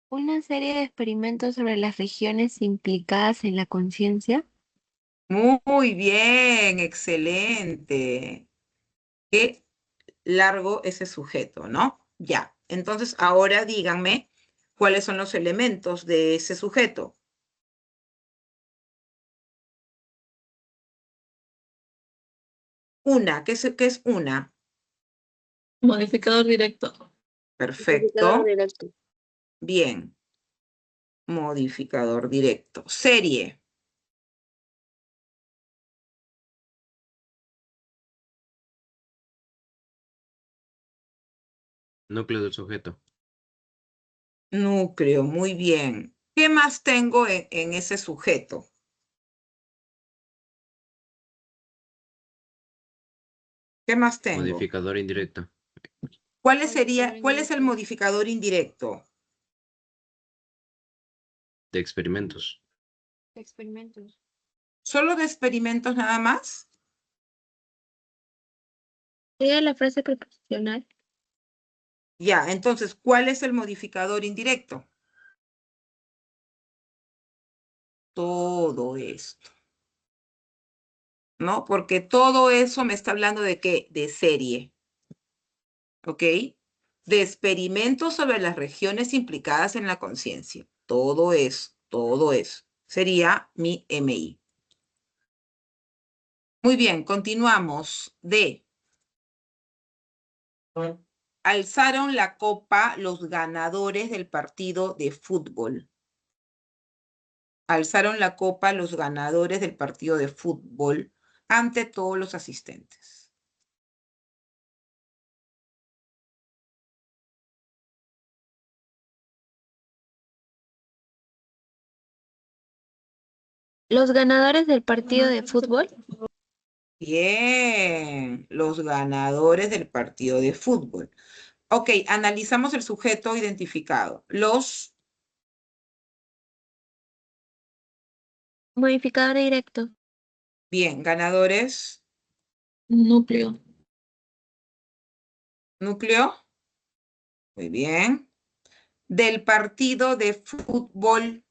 Una serie de experimentos sobre las regiones implicadas en la conciencia. Muy bien, excelente. Qué largo ese sujeto, ¿no? Ya, entonces ahora díganme cuáles son los elementos de ese sujeto. Una, ¿qué es una? Modificador directo. Perfecto. Bien. Modificador directo. Serie. Núcleo del sujeto. Núcleo, muy bien. ¿Qué más tengo en ese sujeto? ¿Qué más tengo? Modificador indirecto. ¿Cuál es el modificador indirecto? De experimentos. Experimentos. ¿Solo de experimentos nada más? ¿Sería la frase preposicional? Ya, entonces, ¿cuál es el modificador indirecto? Todo esto, ¿no? Porque todo eso me está hablando de qué? De serie, ¿ok? De experimentos sobre las regiones implicadas en la conciencia. Todo eso. Sería mi MI. Muy bien, continuamos. D. Alzaron la copa los ganadores del partido de fútbol. Alzaron la copa los ganadores del partido de fútbol ante todos los asistentes. Los ganadores del partido de fútbol. Bien, los ganadores del partido de fútbol. Ok, analizamos el sujeto identificado. Los, Modificador directo. bien, ganadores, Núcleo. núcleo, muy bien. Del partido de fútbol,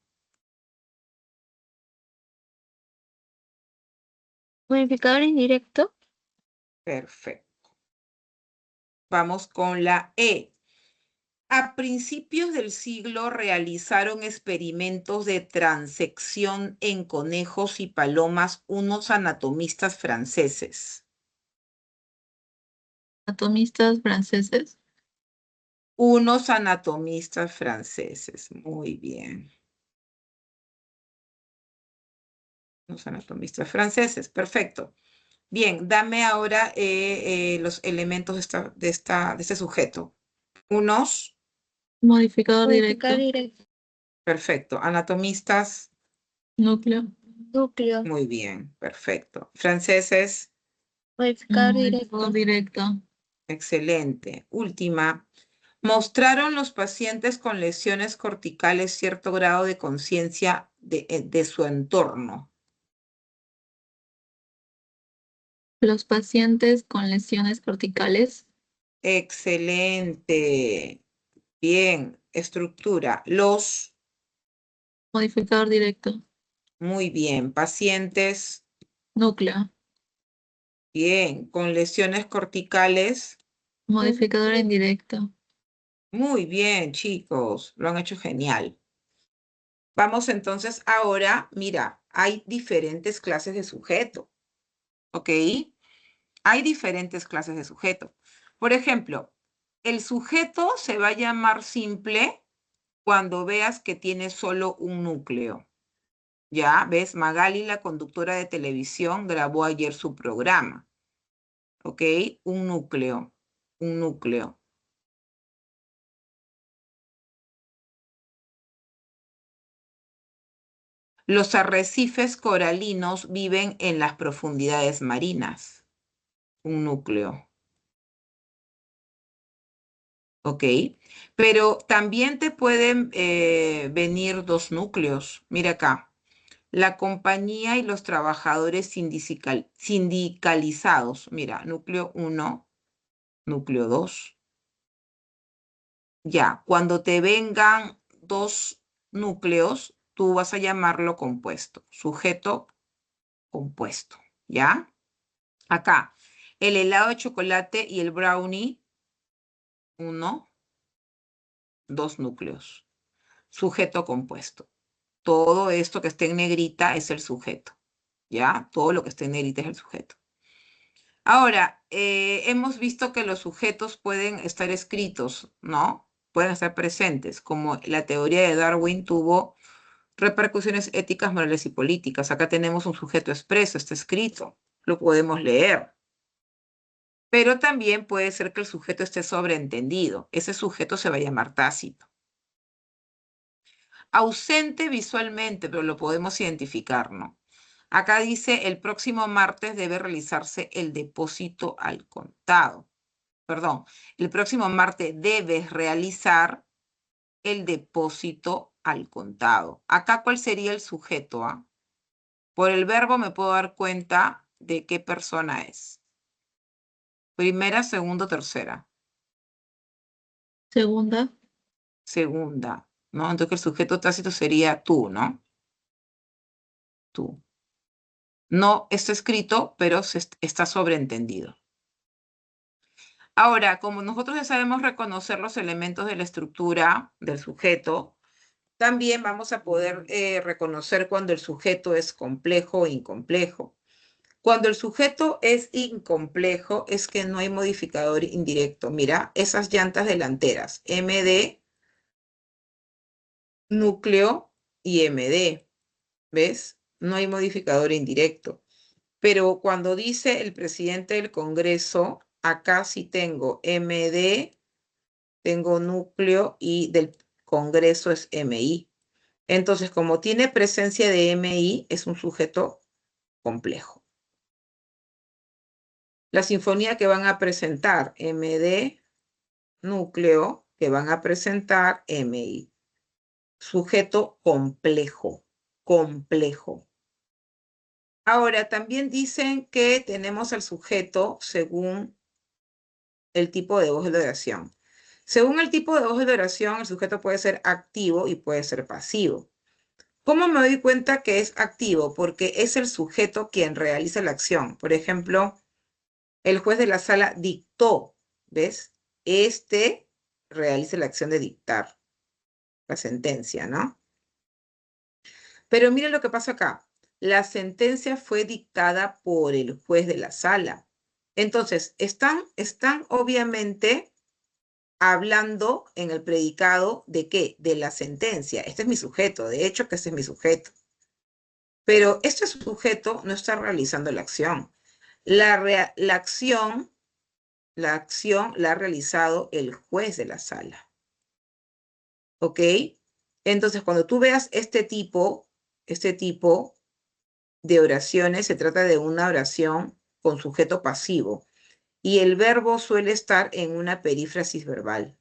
Modificador indirecto. perfecto. Vamos con la E. A principios del siglo realizaron experimentos de transección en conejos y palomas unos anatomistas franceses. Atomistas franceses. Unos anatomistas franceses. Muy bien. Unos anatomistas franceses. Perfecto. Bien, dame ahora los elementos de este sujeto. Unos, Modificador directo. Modificador directo. perfecto. Anatomistas, Núcleo. Núcleo. muy bien, perfecto. Franceses, Modificador Modificador directo. directo. excelente. Última. Mostraron los pacientes con lesiones corticales cierto grado de conciencia de su entorno. Los pacientes con lesiones corticales. Excelente. Bien. Estructura. Los, Modificador directo. muy bien. Pacientes, Núcleo. bien. Con lesiones corticales, Modificador indirecto. muy bien, chicos. Lo han hecho genial. Vamos entonces ahora, mira, hay diferentes clases de sujeto, ¿ok? Hay diferentes clases de sujeto. Por ejemplo, el sujeto se va a llamar simple cuando veas que tiene solo un núcleo. Ya, ¿ves? Magali, la conductora de televisión, grabó ayer su programa. ¿Ok? Un núcleo, un núcleo. Los arrecifes coralinos viven en las profundidades marinas. Un núcleo. ¿Ok? Pero también te pueden venir dos núcleos. Mira acá. La compañía y los trabajadores sindicalizados. Mira, núcleo 1, núcleo 2. Ya, cuando te vengan dos núcleos, tú vas a llamarlo compuesto. Sujeto compuesto. ¿Ya? Acá, el helado de chocolate y el brownie, 1, 2 núcleos. Sujeto compuesto. Todo esto que esté en negrita es el sujeto. ¿Ya? Todo lo que esté en negrita es el sujeto. Ahora, hemos visto que los sujetos pueden estar escritos, ¿no? Pueden estar presentes, como la teoría de Darwin tuvo repercusiones éticas, morales y políticas. Acá tenemos un sujeto expreso, está escrito, lo podemos leer. Pero también puede ser que el sujeto esté sobreentendido. Ese sujeto se va a llamar tácito. Ausente visualmente, pero lo podemos identificar, ¿no? Acá dice, el próximo martes debe realizarse el depósito al contado. Perdón, el próximo martes debes realizar el depósito al contado. Acá, ¿cuál sería el sujeto? Por el verbo me puedo dar cuenta de qué persona es. Primera, segunda, tercera. Segunda. Segunda, ¿no? Entonces el sujeto tácito sería tú, ¿no? Tú. No está escrito, pero está sobreentendido. Ahora, como nosotros ya sabemos reconocer los elementos de la estructura del sujeto, también vamos a poder reconocer cuando el sujeto es complejo o incomplejo. Cuando el sujeto es incomplejo, es que no hay modificador indirecto. Mira, esas llantas delanteras, MD, núcleo y MD. ¿Ves? No hay modificador indirecto. Pero cuando dice el presidente del Congreso, acá sí tengo MD, tengo núcleo y del Congreso es MI. Entonces, como tiene presencia de MI, es un sujeto complejo. La sinfonía que van a presentar MD, núcleo, que van a presentar MI. Sujeto complejo, complejo. Ahora, también dicen que tenemos al sujeto según el tipo de voz de la oración. Según el tipo de voz de oración, el sujeto puede ser activo y puede ser pasivo. ¿Cómo me doy cuenta que es activo? Porque es el sujeto quien realiza la acción. Por ejemplo, el juez de la sala dictó, ¿ves? Este realiza la acción de dictar la sentencia, ¿no? Pero miren lo que pasa acá. La sentencia fue dictada por el juez de la sala. Entonces, están obviamente hablando en el predicado de ¿qué? De la sentencia. Este es mi sujeto, de hecho que este es mi sujeto. Pero este sujeto no está realizando la acción. La acción la ha realizado el juez de la sala. ¿Ok? Entonces, cuando tú veas este tipo de oraciones, se trata de una oración con sujeto pasivo. Y el verbo suele estar en una perífrasis verbal.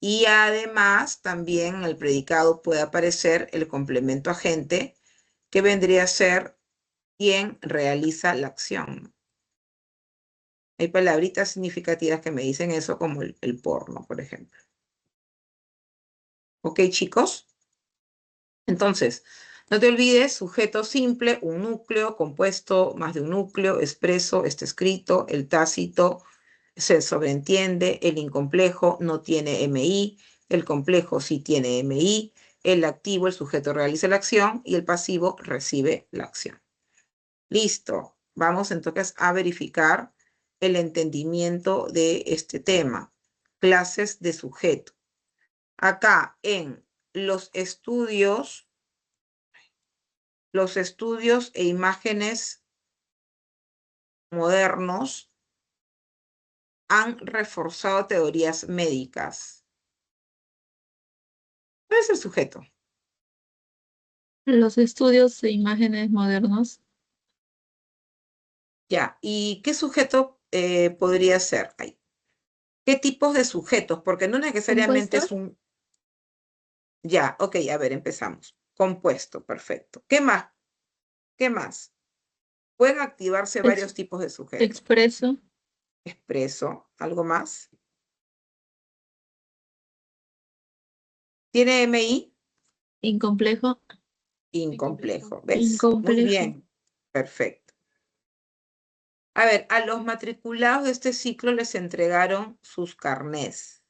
Y además, también en el predicado puede aparecer el complemento agente, que vendría a ser quien realiza la acción. Hay palabritas significativas que me dicen eso, como el porno, por ejemplo. ¿Ok, chicos? Entonces, no te olvides, sujeto simple, un núcleo, compuesto, más de un núcleo, expreso, está escrito, el tácito, se sobreentiende, el incomplejo no tiene MI, el complejo sí tiene MI, el activo, el sujeto realiza la acción y el pasivo recibe la acción. Listo. Vamos entonces a verificar el entendimiento de este tema. Clases de sujeto. Acá en los estudios e imágenes modernos han reforzado teorías médicas. ¿Cuál es el sujeto? Los estudios de imágenes modernos. Ya, ¿y qué sujeto podría ser? Ay, ¿qué tipos de sujetos? Porque no necesariamente es un... Ya, ok, a ver, empezamos. Compuesto, perfecto. ¿Qué más? ¿Qué más? Pueden activarse varios tipos de sujetos. Expreso. Expreso, ¿algo más? ¿Tiene MI? Incomplejo. Incomplejo, ¿ves? Muy Incomplejo. bien, perfecto. A ver, a los matriculados de este ciclo les entregaron sus carnés.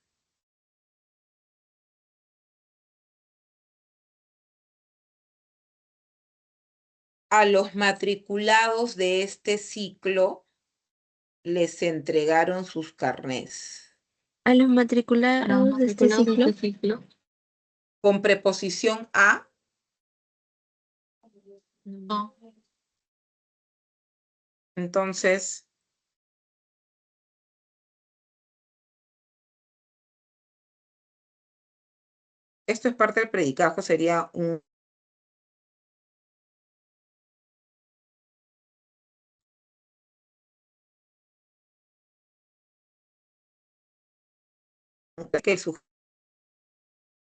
A los matriculados de este ciclo les entregaron sus carnés. A los matriculados de este ciclo. Con preposición a, No. entonces, esto es parte del predicado, sería un... que es su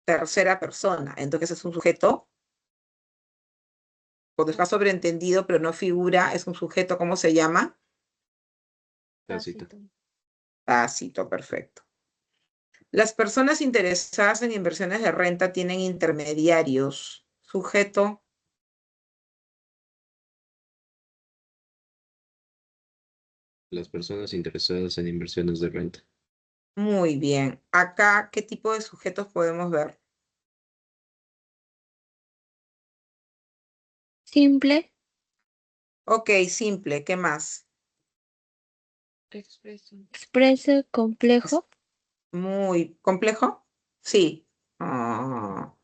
tercera persona. Entonces es un sujeto, cuando está sobreentendido pero no figura, es un sujeto, ¿cómo se llama? Tácito. Tácito, perfecto. Las personas interesadas en inversiones de renta tienen intermediarios. Sujeto, Las personas interesadas en inversiones de renta. muy bien. Acá, ¿qué tipo de sujetos podemos ver? Simple. Ok, simple, ¿qué más? Expreso. Complejo. Muy complejo. Sí. Ah,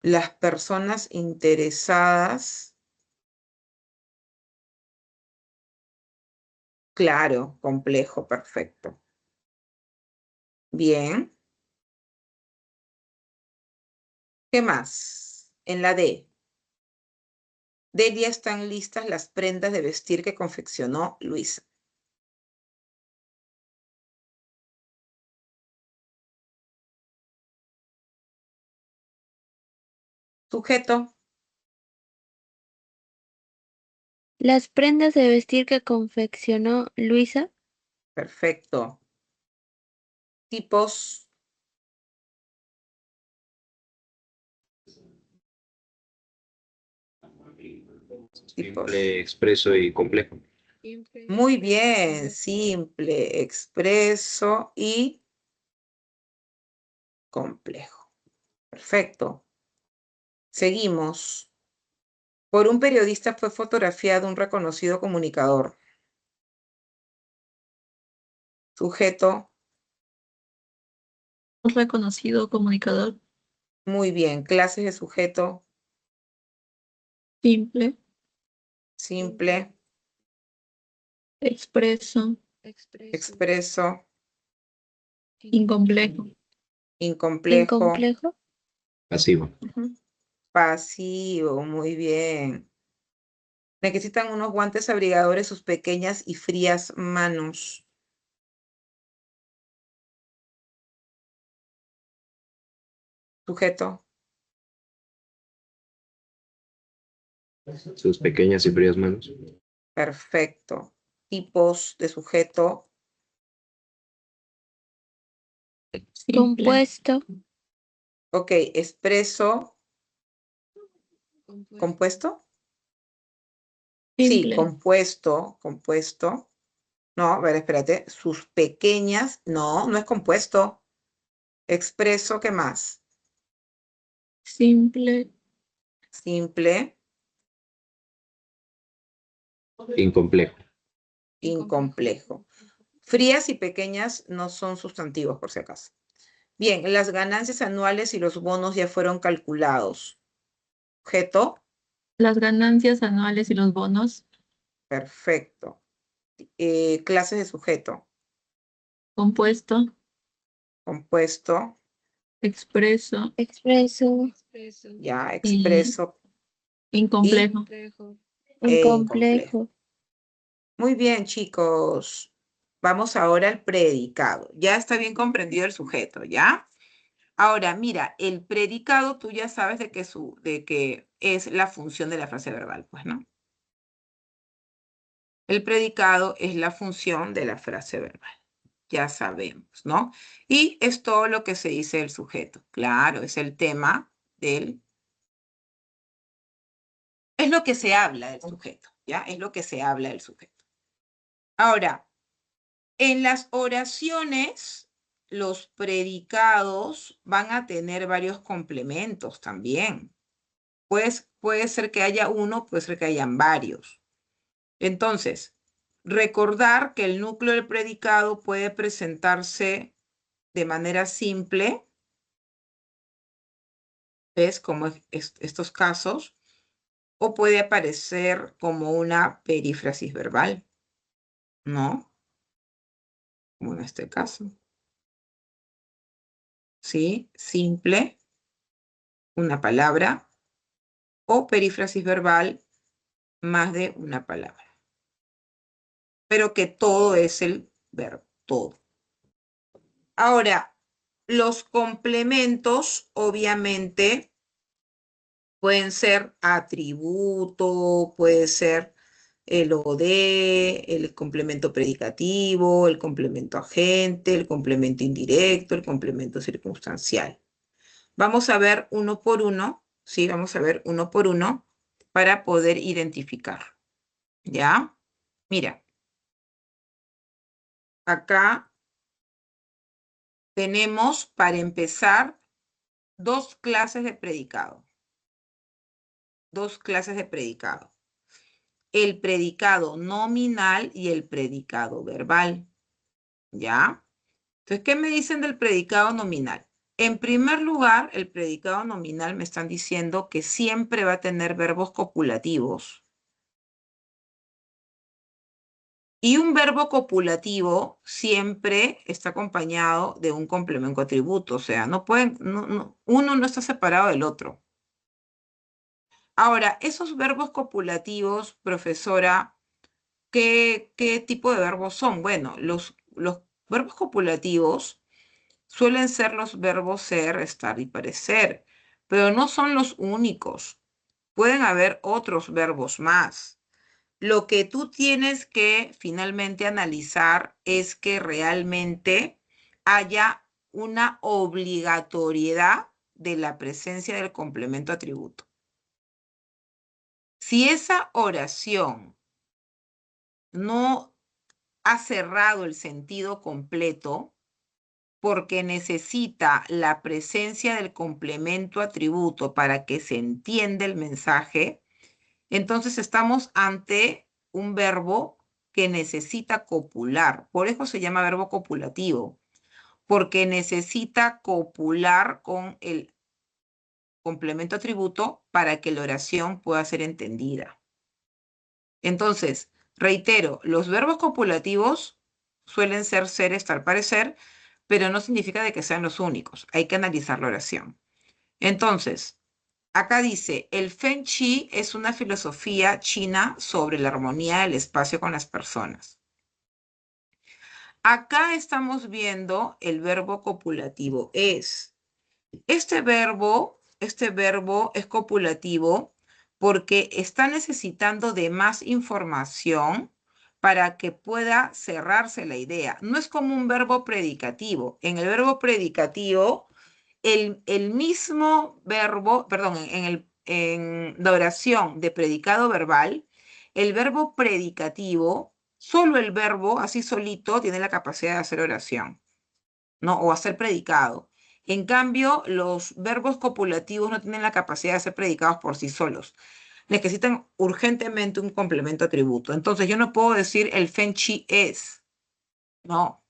las personas interesadas. Claro, complejo, perfecto. Bien. ¿Qué más? En la D. Delia, están listas las prendas de vestir que confeccionó Luisa. Sujeto, Las prendas de vestir que confeccionó Luisa. perfecto. Tipos, Simple, expreso y complejo. muy bien, simple, expreso y complejo. Perfecto. Seguimos. Por un periodista fue fotografiado un reconocido comunicador. Sujeto, Un reconocido comunicador. muy bien. Clases de sujeto, Simple. simple, Expreso. expreso, Incomplejo. incomplejo, Incomplejo. Pasivo. pasivo, muy bien. Necesitan unos guantes abrigadores sus pequeñas y frías manos. Sujeto, Sus pequeñas y frías manos. perfecto. tipos de sujeto. Simple. Compuesto. Ok, expreso, compuesto. Sí, Simple. compuesto. No, a ver, espérate. Sus pequeñas, no es compuesto. Expreso, ¿qué más? Simple. Simple, Incomplejo. incomplejo. Frías y pequeñas no son sustantivos, por si acaso. Bien, las ganancias anuales y los bonos ya fueron calculados. Objeto, Las ganancias anuales y los bonos. perfecto. Clases de sujeto, Compuesto. compuesto, Expreso. Expreso. ya, Y expreso incomplejo. e incomplejo. Incomplejo. Muy bien, chicos. Vamos ahora al predicado. Ya está bien comprendido el sujeto, ¿ya? Ahora, mira, el predicado tú ya sabes de que es la función de la frase verbal, pues, ¿no? El predicado es la función de la frase verbal. Ya sabemos, ¿no? Y es todo lo que se dice del sujeto. Claro, es el tema del... Es lo que se habla del sujeto, ¿ya? Es lo que se habla del sujeto. Ahora, en las oraciones, los predicados van a tener varios complementos también. Pues puede ser que haya uno, puede ser que hayan varios. Entonces, recordar que el núcleo del predicado puede presentarse de manera simple, ¿ves? Como estos casos, o puede aparecer como una perífrasis verbal, ¿no? Como en este caso. ¿Sí? Simple, una palabra, o perífrasis verbal, más de una palabra. Pero que todo es el verbo, todo. Ahora, los complementos, obviamente, pueden ser atributo, puede ser el OD, el complemento predicativo, el complemento agente, el complemento indirecto, el complemento circunstancial. Vamos a ver uno por uno, ¿sí? Vamos a ver uno por uno para poder identificar. ¿Ya? Mira. Acá tenemos, para empezar, dos clases de predicado. Dos clases de predicado. El predicado nominal y el predicado verbal. ¿Ya? Entonces, ¿qué me dicen del predicado nominal? En primer lugar, el predicado nominal me están diciendo que siempre va a tener verbos copulativos. Y un verbo copulativo siempre está acompañado de un complemento atributo. O sea, uno no está separado del otro. Ahora, esos verbos copulativos, profesora, ¿qué tipo de verbos son? Bueno, los verbos copulativos suelen ser los verbos ser, estar y parecer, pero no son los únicos. Pueden haber otros verbos más. Lo que tú tienes que finalmente analizar es que realmente haya una obligatoriedad de la presencia del complemento atributo. Si esa oración no ha cerrado el sentido completo porque necesita la presencia del complemento atributo para que se entienda el mensaje, entonces estamos ante un verbo que necesita copular. Por eso se llama verbo copulativo, porque necesita copular con el complemento atributo para que la oración pueda ser entendida. Entonces, reitero, los verbos copulativos suelen ser, estar, parecer, pero no significa de que sean los únicos. Hay que analizar la oración. Entonces, acá dice, el Feng Shui es una filosofía china sobre la armonía del espacio con las personas. Acá estamos viendo el verbo copulativo es. Este verbo es copulativo porque está necesitando de más información para que pueda cerrarse la idea. No es como un verbo predicativo. En el verbo predicativo, el mismo verbo, perdón, en la oración de predicado verbal, el verbo predicativo, solo el verbo, así solito, tiene la capacidad de hacer oración, ¿no? O hacer predicado. En cambio, los verbos copulativos no tienen la capacidad de ser predicados por sí solos. Necesitan urgentemente un complemento atributo. Entonces, yo no puedo decir el Fenchi es. No,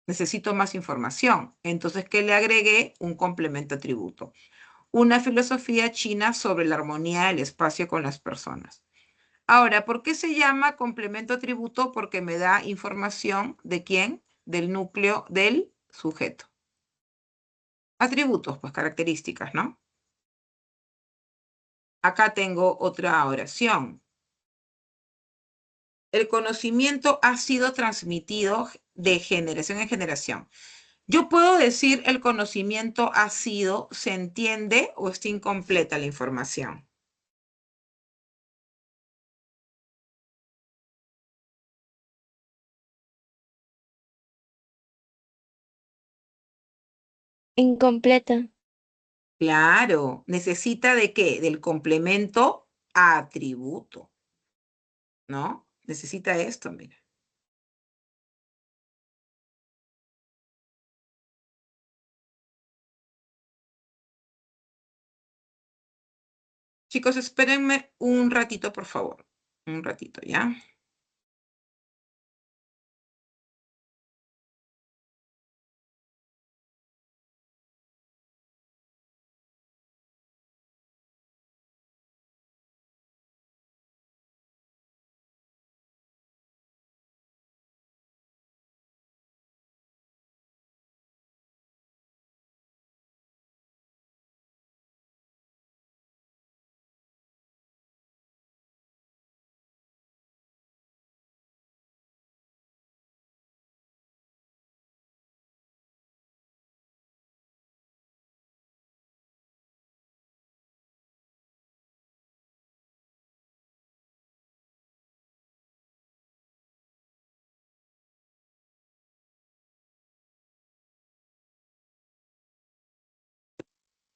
necesito más información. Entonces, ¿qué le agregué? Un complemento atributo. Una filosofía china sobre la armonía del espacio con las personas. Ahora, ¿por qué se llama complemento atributo? Porque me da información de quién, del núcleo del sujeto. Atributos, pues características, ¿no? Acá tengo otra oración. El conocimiento ha sido transmitido de generación en generación. Yo puedo decir el conocimiento ha sido, ¿se entiende o está incompleta la información? Incompleta. Claro, necesita de qué? Del complemento atributo, ¿no? Necesita esto, mira. Chicos, espérenme un ratito, por favor. Un ratito, ¿ya?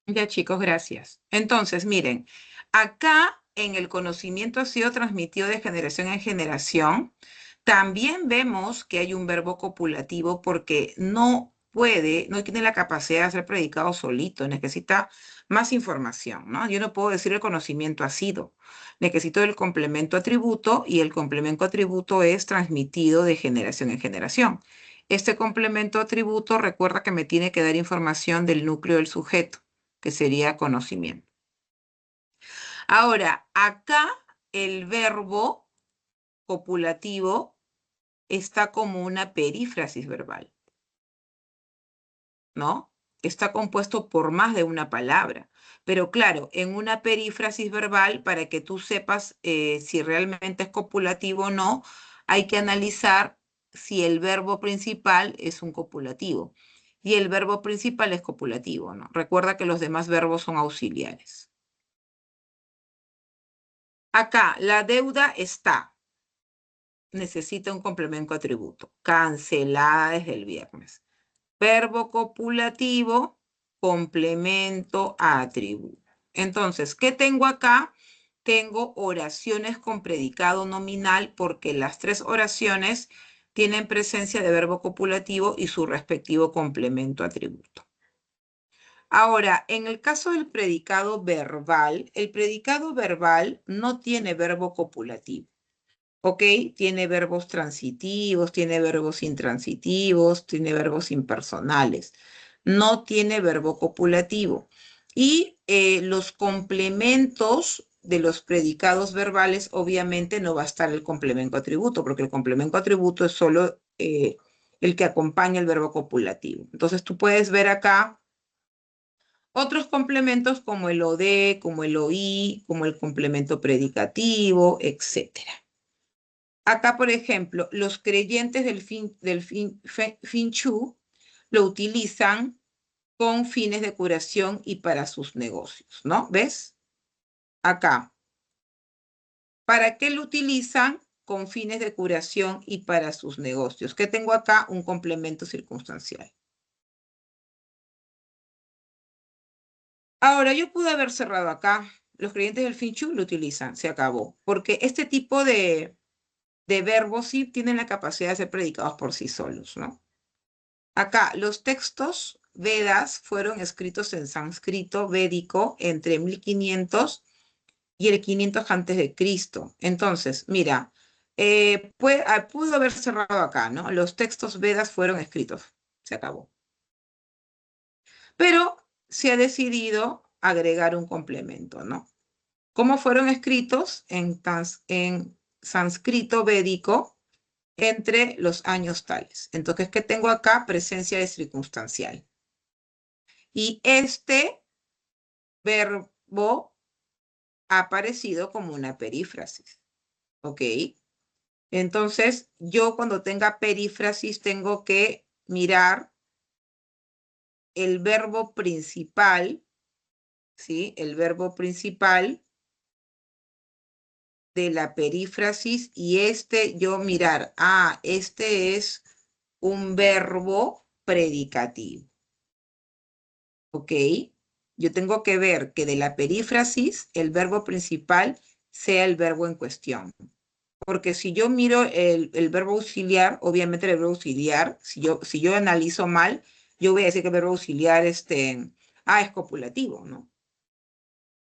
Ya, chicos, gracias. Entonces, miren, acá en el conocimiento ha sido transmitido de generación en generación. También vemos que hay un verbo copulativo porque no puede, no tiene la capacidad de ser predicado solito, necesita más información, ¿no? Yo no puedo decir el conocimiento ha sido. Necesito el complemento atributo y el complemento atributo es transmitido de generación en generación. Este complemento atributo recuerda que me tiene que dar información del núcleo del sujeto, que sería conocimiento. Ahora, acá el verbo copulativo está como una perífrasis verbal, ¿no? Está compuesto por más de una palabra. Pero claro, en una perífrasis verbal, para que tú sepas si realmente es copulativo o no, hay que analizar si el verbo principal es un copulativo. Y el verbo principal es copulativo, ¿no? Recuerda que los demás verbos son auxiliares. Acá, la deuda está. Necesita un complemento atributo. Cancelada desde el viernes. Verbo copulativo, complemento atributo. Entonces, ¿qué tengo acá? Tengo oraciones con predicado nominal porque las tres oraciones tienen presencia de verbo copulativo y su respectivo complemento atributo. Ahora, en el caso del predicado verbal, el predicado verbal no tiene verbo copulativo. ¿Ok? Tiene verbos transitivos, tiene verbos intransitivos, tiene verbos impersonales. No tiene verbo copulativo. Y los complementos de los predicados verbales, obviamente no va a estar el complemento atributo, porque el complemento atributo es solo el que acompaña el verbo copulativo. Entonces tú puedes ver acá otros complementos como el OD, como el OI, como el complemento predicativo, etcétera. Acá, por ejemplo, los creyentes del Finchu lo utilizan con fines de curación y para sus negocios, ¿no? ¿Ves? Acá. ¿Para qué lo utilizan? con fines de curación y para sus negocios. ¿Qué tengo acá? Un complemento circunstancial. Ahora, yo pude haber cerrado acá. Los creyentes del Finchu lo utilizan, se acabó. Porque este tipo de verbos sí tienen la capacidad de ser predicados por sí solos, ¿no? Acá, los textos Vedas fueron escritos en sánscrito védico entre 1500 y el 500 antes de Cristo. Entonces, mira, pudo haber cerrado acá, ¿no? Los textos Vedas fueron escritos. Se acabó. Pero se ha decidido agregar un complemento, ¿no? ¿Cómo fueron escritos? En sánscrito védico entre los años tales. Entonces, ¿qué tengo acá? Presencia de circunstancial. Y este verbo ha aparecido como una perífrasis. ¿Ok? Entonces, yo cuando tenga perífrasis tengo que mirar el verbo principal, ¿sí? El verbo principal de la perífrasis y yo mirar, este es un verbo predicativo. ¿Ok? Yo tengo que ver que de la perífrasis el verbo principal sea el verbo en cuestión. Porque si yo miro el verbo auxiliar, obviamente el verbo auxiliar, si yo analizo mal, yo voy a decir que el verbo auxiliar es copulativo, ¿no?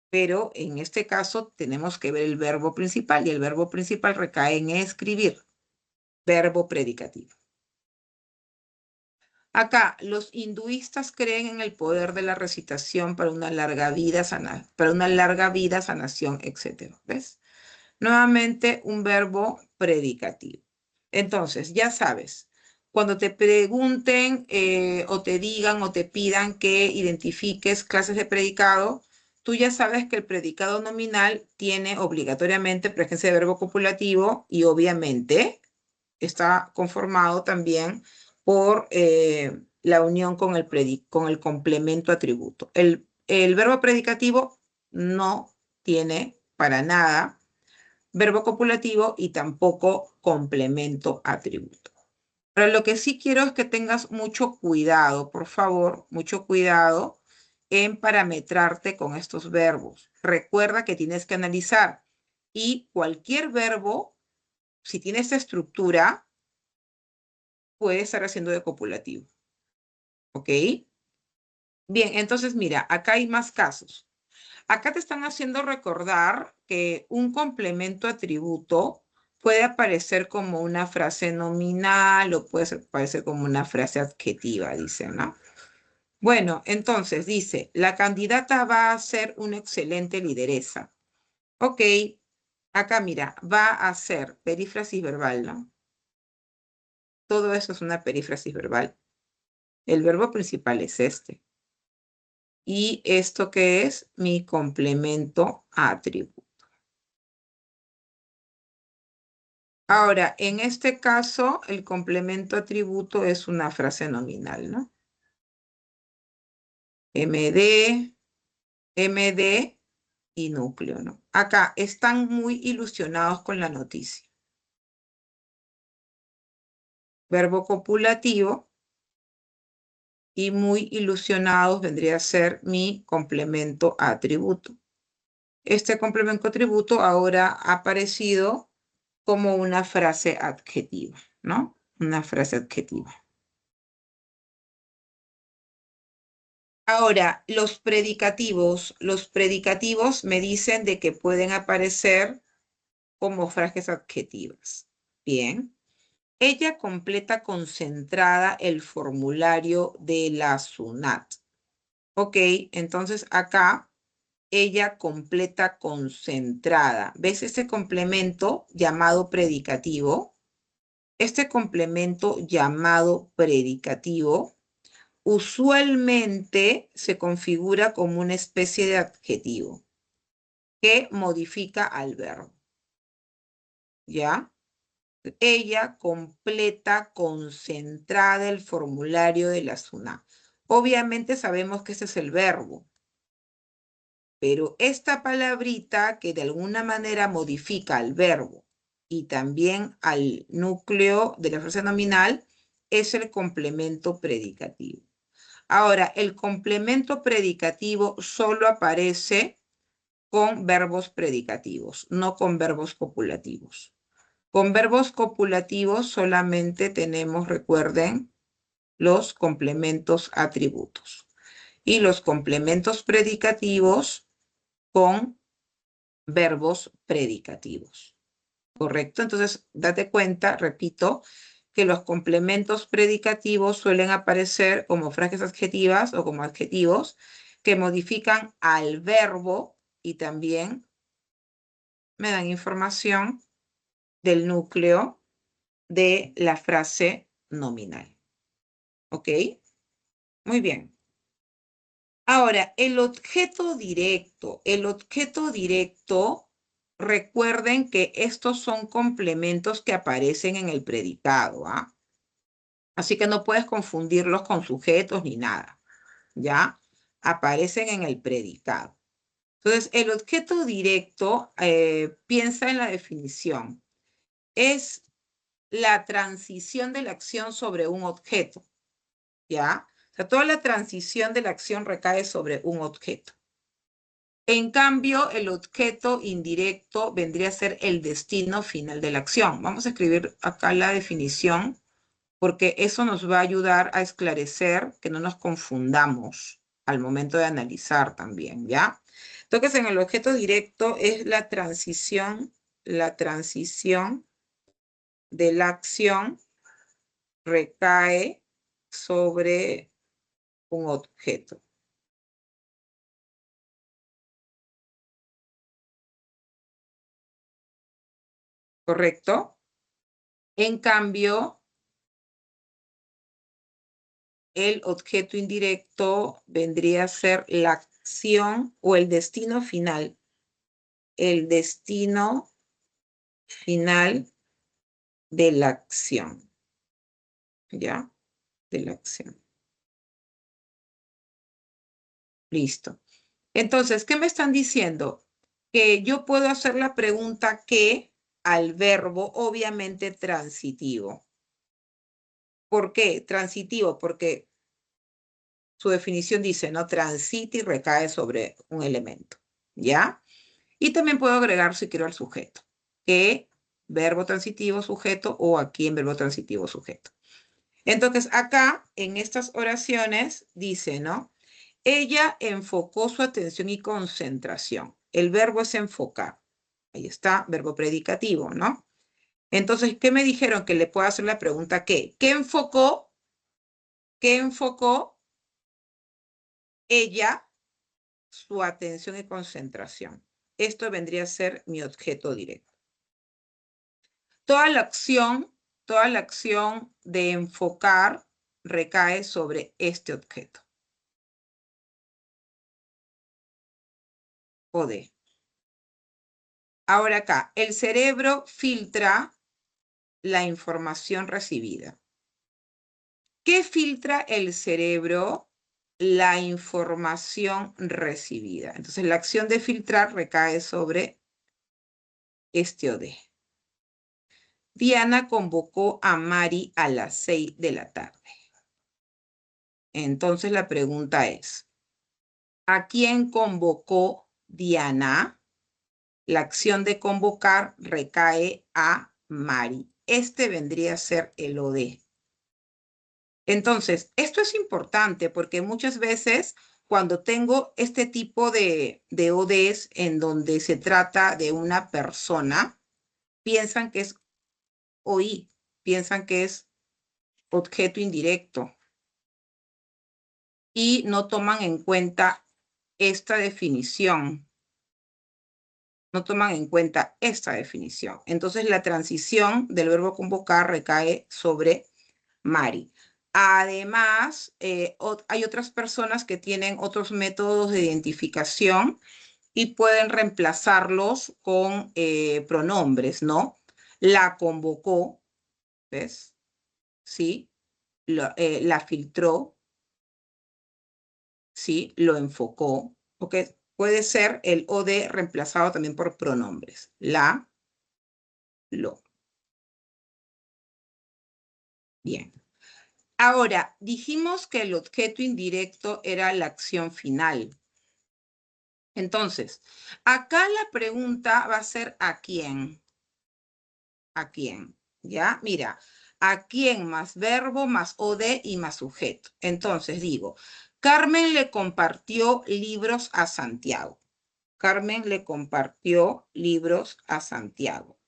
Pero en este caso tenemos que ver el verbo principal y el verbo principal recae en escribir, verbo predicativo. Acá, los hinduistas creen en el poder de la recitación para una larga vida, sanación, etc. ¿Ves? Nuevamente, un verbo predicativo. Entonces, ya sabes, cuando te pregunten o te digan o te pidan que identifiques clases de predicado, tú ya sabes que el predicado nominal tiene obligatoriamente presencia de verbo copulativo y obviamente está conformado también por la unión con el complemento atributo. El verbo predicativo no tiene para nada verbo copulativo y tampoco complemento atributo. Pero lo que sí quiero es que tengas mucho cuidado, por favor, mucho cuidado en parametrarte con estos verbos. Recuerda que tienes que analizar y cualquier verbo, si tiene esta estructura, puede estar haciendo de copulativo. ¿Ok? Bien, entonces mira, acá hay más casos. Acá te están haciendo recordar que un complemento atributo puede aparecer como una frase nominal o puede aparecer como una frase adjetiva, dice, ¿no? Bueno, entonces dice, la candidata va a ser una excelente lideresa. Ok, acá mira, va a ser perífrasis verbal, ¿no? Todo eso es una perífrasis verbal. El verbo principal es este. Y esto que es mi complemento atributo. Ahora, en este caso, el complemento atributo es una frase nominal, ¿no? MD, MD y núcleo, ¿no? Acá están muy ilusionados con la noticia. Verbo copulativo y muy ilusionados vendría a ser mi complemento atributo. Este complemento atributo ahora ha aparecido como una frase adjetiva, ¿no? Una frase adjetiva. Ahora, los predicativos me dicen de que pueden aparecer como frases adjetivas. Bien. Ella completa concentrada el formulario de la SUNAT. Ok, entonces acá ella completa concentrada. ¿Ves ese complemento llamado predicativo? Este complemento llamado predicativo usualmente se configura como una especie de adjetivo que modifica al verbo. ¿Ya? Ella completa concentrada el formulario de la SUNAT. Obviamente sabemos que ese es el verbo, pero esta palabrita que de alguna manera modifica al verbo y también al núcleo de la frase nominal es el complemento predicativo. Ahora, el complemento predicativo solo aparece con verbos predicativos, no con verbos copulativos. Con verbos copulativos solamente tenemos, recuerden, los complementos atributos. Y los complementos predicativos con verbos predicativos. ¿Correcto? Entonces, date cuenta, repito, que los complementos predicativos suelen aparecer como frases adjetivas o como adjetivos que modifican al verbo y también me dan información del núcleo de la frase nominal. ¿Ok? Muy bien. Ahora, el objeto directo. El objeto directo, recuerden que estos son complementos que aparecen en el predicado, ¿ah? Así que no puedes confundirlos con sujetos ni nada, ¿ya? Aparecen en el predicado. Entonces, el objeto directo, piensa en la definición. Es la transición de la acción sobre un objeto, ¿ya? O sea, toda la transición de la acción recae sobre un objeto. En cambio, el objeto indirecto vendría a ser el destino final de la acción. Vamos a escribir acá la definición porque eso nos va a ayudar a esclarecer que no nos confundamos al momento de analizar también, ¿ya? Entonces, en el objeto directo es la transición de la acción recae sobre un objeto. ¿Correcto? En cambio, el objeto indirecto vendría a ser la acción o el destino final. El destino final de la acción. ¿Ya? De la acción. Listo. Entonces, ¿qué me están diciendo? Que yo puedo hacer la pregunta ¿qué? Al verbo, obviamente transitivo. ¿Por qué? Transitivo, porque su definición dice, ¿no? Transita y recae sobre un elemento, ¿ya? Y también puedo agregar, si quiero, al sujeto. Que, verbo transitivo, sujeto, o aquí en verbo transitivo, sujeto. Entonces, acá, en estas oraciones, dice, ¿no? Ella enfocó su atención y concentración. El verbo es enfocar. Ahí está, verbo predicativo, ¿no? Entonces, ¿qué me dijeron? Que le puedo hacer la pregunta ¿qué? ¿Qué enfocó? ¿Qué enfocó ella su atención y concentración? Esto vendría a ser mi objeto directo. Toda la acción de enfocar recae sobre este objeto. O de. Ahora acá, el cerebro filtra la información recibida. ¿Qué filtra el cerebro? La información recibida. Entonces, la acción de filtrar recae sobre este o de. Diana convocó a Mari a las 6 de la tarde. Entonces, la pregunta es, ¿a quién convocó Diana? La acción de convocar recae a Mari. Este vendría a ser el OD. Entonces, esto es importante porque muchas veces cuando tengo este tipo de ODs en donde se trata de una persona, piensan que es OI, piensan que es objeto indirecto y no toman en cuenta esta definición. No toman en cuenta esta definición. Entonces, la transición del verbo convocar recae sobre Mari. Además, hay otras personas que tienen otros métodos de identificación y pueden reemplazarlos con pronombres, ¿no? La convocó, ¿ves? ¿Sí? La filtró, ¿sí? Lo enfocó, ¿ok? Puede ser el OD reemplazado también por pronombres. La Lo. Bien. Ahora, dijimos que el objeto indirecto era la acción final. Entonces, acá la pregunta va a ser ¿a quién? ¿A quién? ¿Ya? Mira, ¿a quién más verbo, más OD y más sujeto? Entonces digo, Carmen le compartió libros a Santiago. Carmen le compartió libros a Santiago.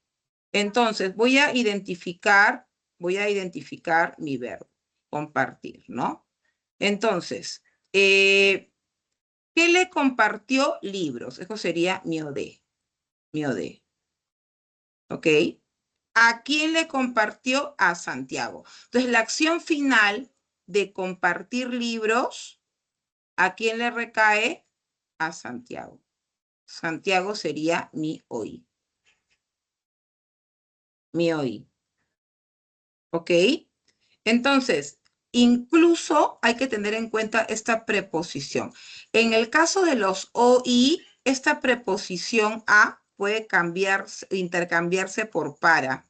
Entonces, voy a identificar mi verbo, compartir, ¿no? Entonces, ¿qué le compartió libros? Eso sería mi OD. Mi OD. ¿Ok? ¿A quién le compartió? A Santiago. Entonces, la acción final de compartir libros, ¿a quién le recae? A Santiago. Santiago sería mi OI. Mi OI. ¿Ok? Entonces, incluso hay que tener en cuenta esta preposición. En el caso de los OI, esta preposición a puede intercambiarse por para.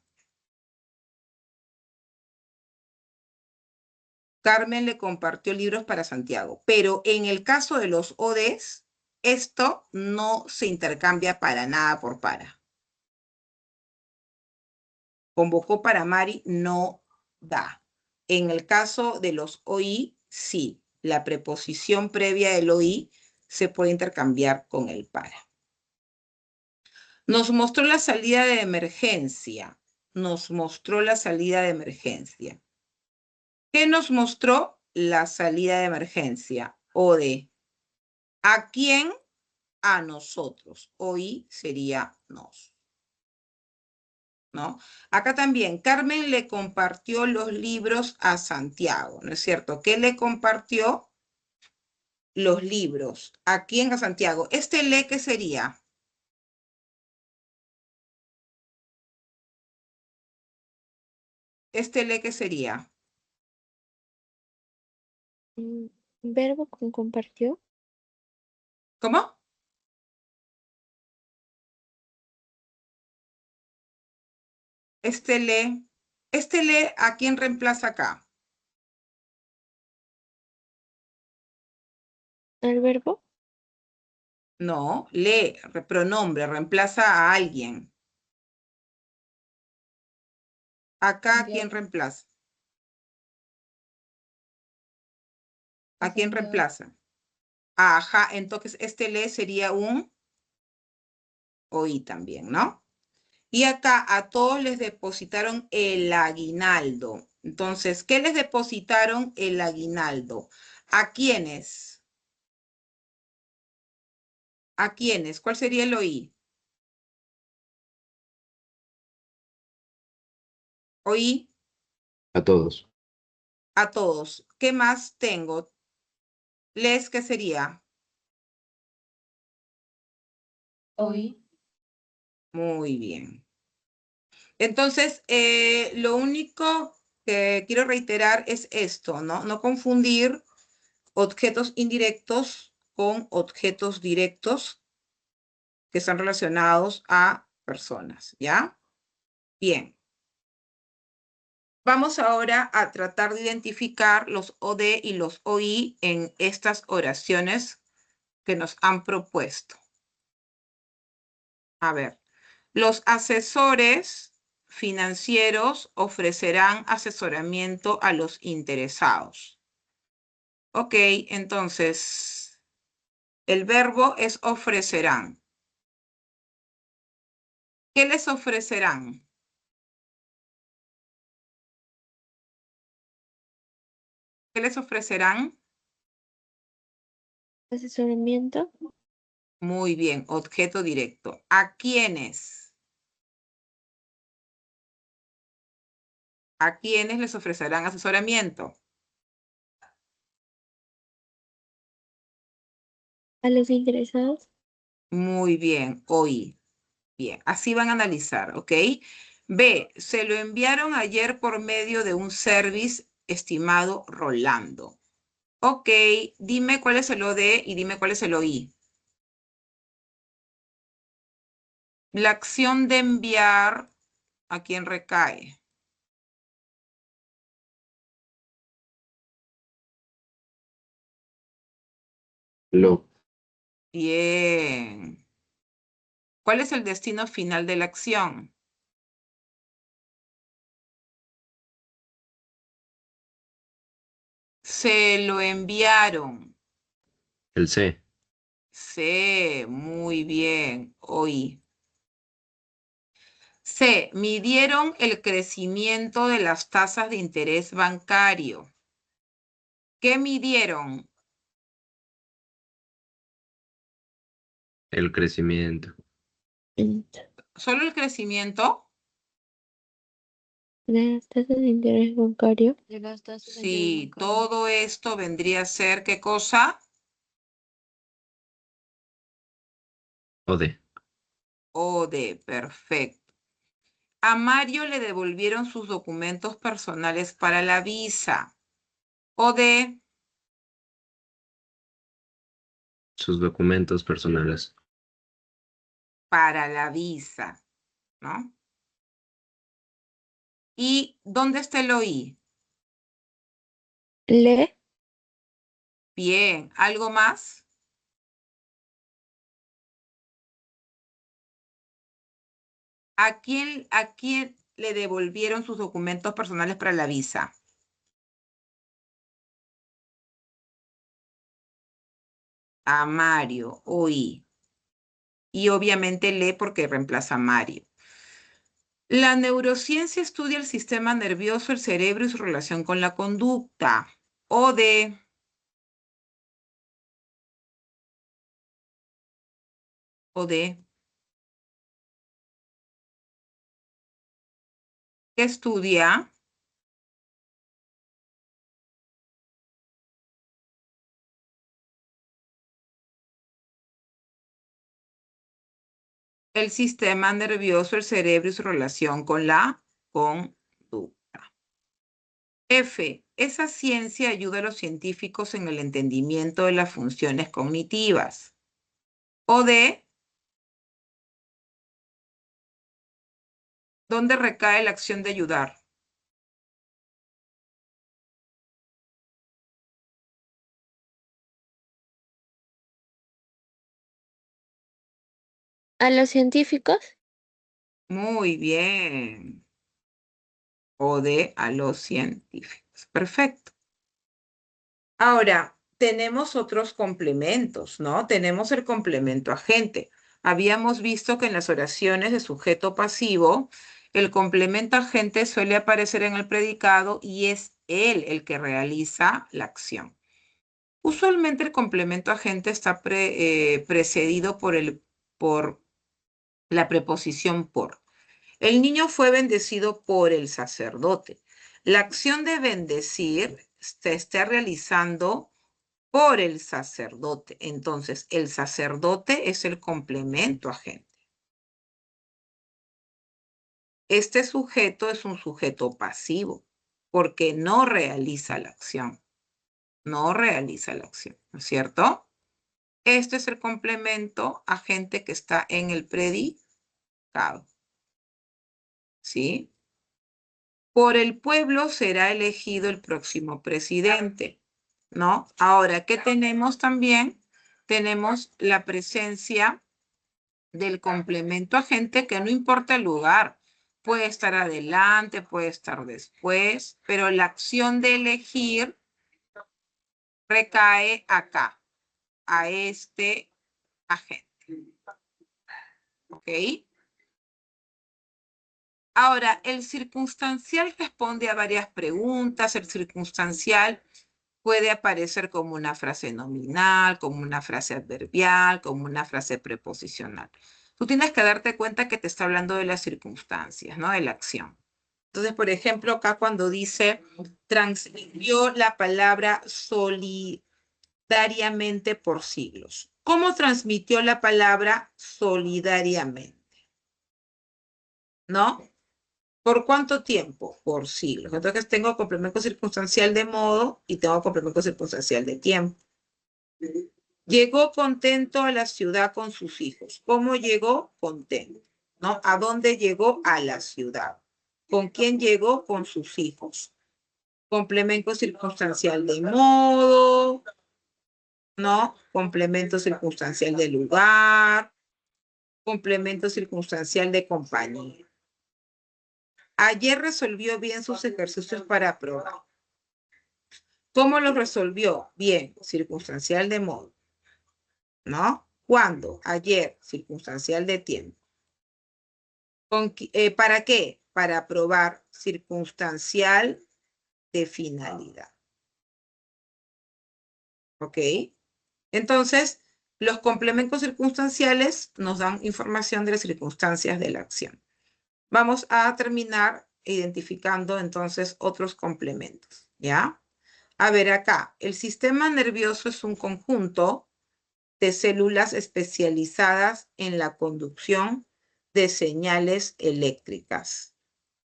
Carmen le compartió libros para Santiago. Pero en el caso de los ODs, esto no se intercambia para nada por para. Convocó para Mari, no da. En el caso de los OI, sí. La preposición previa del OI se puede intercambiar con el para. Nos mostró la salida de emergencia. Nos mostró la salida de emergencia. ¿Qué nos mostró? La salida de emergencia. O de ¿a quién? A nosotros. Hoy sería nos. ¿No? Acá también, Carmen le compartió los libros a Santiago, ¿no es cierto? ¿Qué le compartió? Los libros. ¿A quién? A Santiago. ¿Este le qué sería? ¿Este le qué sería? Verbo con compartió. ¿Cómo? Este le, ¿a quién reemplaza acá? ¿El verbo? No, le, pronombre, reemplaza a alguien. Acá, ¿a quién reemplaza? ¿A quién reemplaza? Ajá, entonces este le sería un OI también, ¿no? Y acá a todos les depositaron el aguinaldo. Entonces, ¿qué les depositaron? El aguinaldo. ¿A quiénes? ¿A quiénes? ¿Cuál sería el OI? OI. A todos. A todos. ¿Qué más tengo? ¿Les qué sería? Hoy. Muy bien. Entonces, lo único que quiero reiterar es esto, ¿no? No confundir objetos indirectos con objetos directos que están relacionados a personas, ¿ya? Bien. Vamos ahora a tratar de identificar los OD y los OI en estas oraciones que nos han propuesto. A ver, los asesores financieros ofrecerán asesoramiento a los interesados. Ok, entonces, el verbo es ofrecerán. ¿Qué les ofrecerán? ¿Qué les ofrecerán? Asesoramiento. Muy bien, objeto directo. ¿A quiénes? ¿A quiénes les ofrecerán asesoramiento? A los interesados. Muy bien, OI. Bien, así van a analizar, ¿ok? B, se lo enviaron ayer por medio de un service estimado Rolando. Ok, dime cuál es el OD y dime cuál es el OI. La acción de enviar ¿A quién recae? Lo. Bien. ¿Cuál es el destino final de la acción? Se lo enviaron. El C. C, muy bien. Oí. C, midieron el crecimiento de las tasas de interés bancario. ¿Qué midieron? El crecimiento. ¿Solo el crecimiento? ¿De las tasas de interés bancario? Sí, todo esto vendría a ser, ¿qué cosa? O D. O de, perfecto. A Mario le devolvieron sus documentos personales para la visa. O de, Sus documentos personales. para la visa, ¿no? ¿Y dónde está el OI? Le, Bien, ¿algo más? ¿A quién le devolvieron sus documentos personales para la visa? A Mario, OI. Y obviamente le porque reemplaza a Mario. La neurociencia estudia el sistema nervioso, el cerebro y su relación con la conducta. O de, ¿qué estudia? El sistema nervioso, el cerebro y su relación con la conducta. F. Esa ciencia ayuda a los científicos en el entendimiento de las funciones cognitivas. O D. ¿Dónde recae la acción de ayudar? a los científicos. Muy bien. O D. A los científicos. Perfecto. Ahora, tenemos otros complementos, ¿no? Tenemos el complemento agente. Habíamos visto que en las oraciones de sujeto pasivo, el complemento agente suele aparecer en el predicado y es él el que realiza la acción. Usualmente el complemento agente está precedido por la preposición por. El niño fue bendecido por el sacerdote. La acción de bendecir se está realizando por el sacerdote. Entonces, el sacerdote es el complemento agente. Este sujeto es un sujeto pasivo porque no realiza la acción. No realiza la acción, ¿no es cierto? Este es el complemento agente que está en el predicado. ¿Sí? Por el pueblo será elegido el próximo presidente, ¿no? Ahora, ¿qué tenemos también? Tenemos la presencia del complemento agente que no importa el lugar. Puede estar adelante, puede estar después, pero la acción de elegir recae acá, a este agente. ¿Ok? Ahora, el circunstancial responde a varias preguntas. El circunstancial puede aparecer como una frase nominal, como una frase adverbial, como una frase preposicional. Tú tienes que darte cuenta que te está hablando de las circunstancias, ¿no? De la acción. Entonces, por ejemplo, acá cuando dice, transmitió la palabra solidariamente por siglos. ¿Cómo transmitió la palabra solidariamente? ¿No? ¿Por cuánto tiempo? Por siglos. Entonces tengo complemento circunstancial de modo y tengo complemento circunstancial de tiempo. Llegó contento a la ciudad con sus hijos. ¿Cómo llegó? Contento. ¿no? ¿A dónde llegó? A la ciudad. ¿Con quién llegó? Con sus hijos. Complemento circunstancial de modo, ¿no? Complemento circunstancial de lugar, complemento circunstancial de compañía. Ayer resolvió bien sus ejercicios para probar. ¿Cómo los resolvió? Bien, circunstancial de modo, ¿no? ¿Cuándo? Ayer, circunstancial de tiempo. ¿Para qué? Para probar circunstancial de finalidad. ¿Ok? Entonces, los complementos circunstanciales nos dan información de las circunstancias de la acción. Vamos a terminar identificando entonces otros complementos, ¿ya? A ver acá, el sistema nervioso es un conjunto de células especializadas en la conducción de señales eléctricas.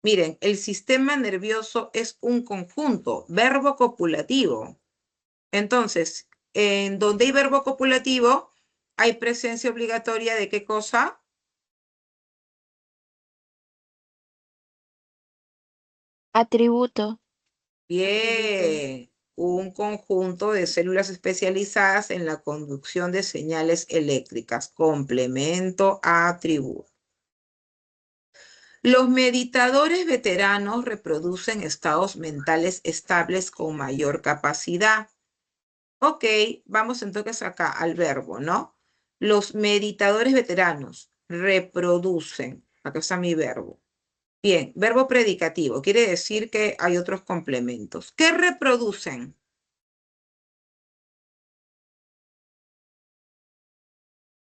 Miren, el sistema nervioso es un conjunto, verbo copulativo. Entonces, en donde hay verbo copulativo, hay presencia obligatoria de ¿qué cosa? Atributo. Bien, un conjunto de células especializadas en la conducción de señales eléctricas. Complemento atributo. Los meditadores veteranos reproducen estados mentales estables con mayor capacidad. Ok, vamos entonces acá al verbo, ¿no? Los meditadores veteranos reproducen. Acá está mi verbo. Bien, verbo predicativo. Quiere decir que hay otros complementos. ¿Qué reproducen?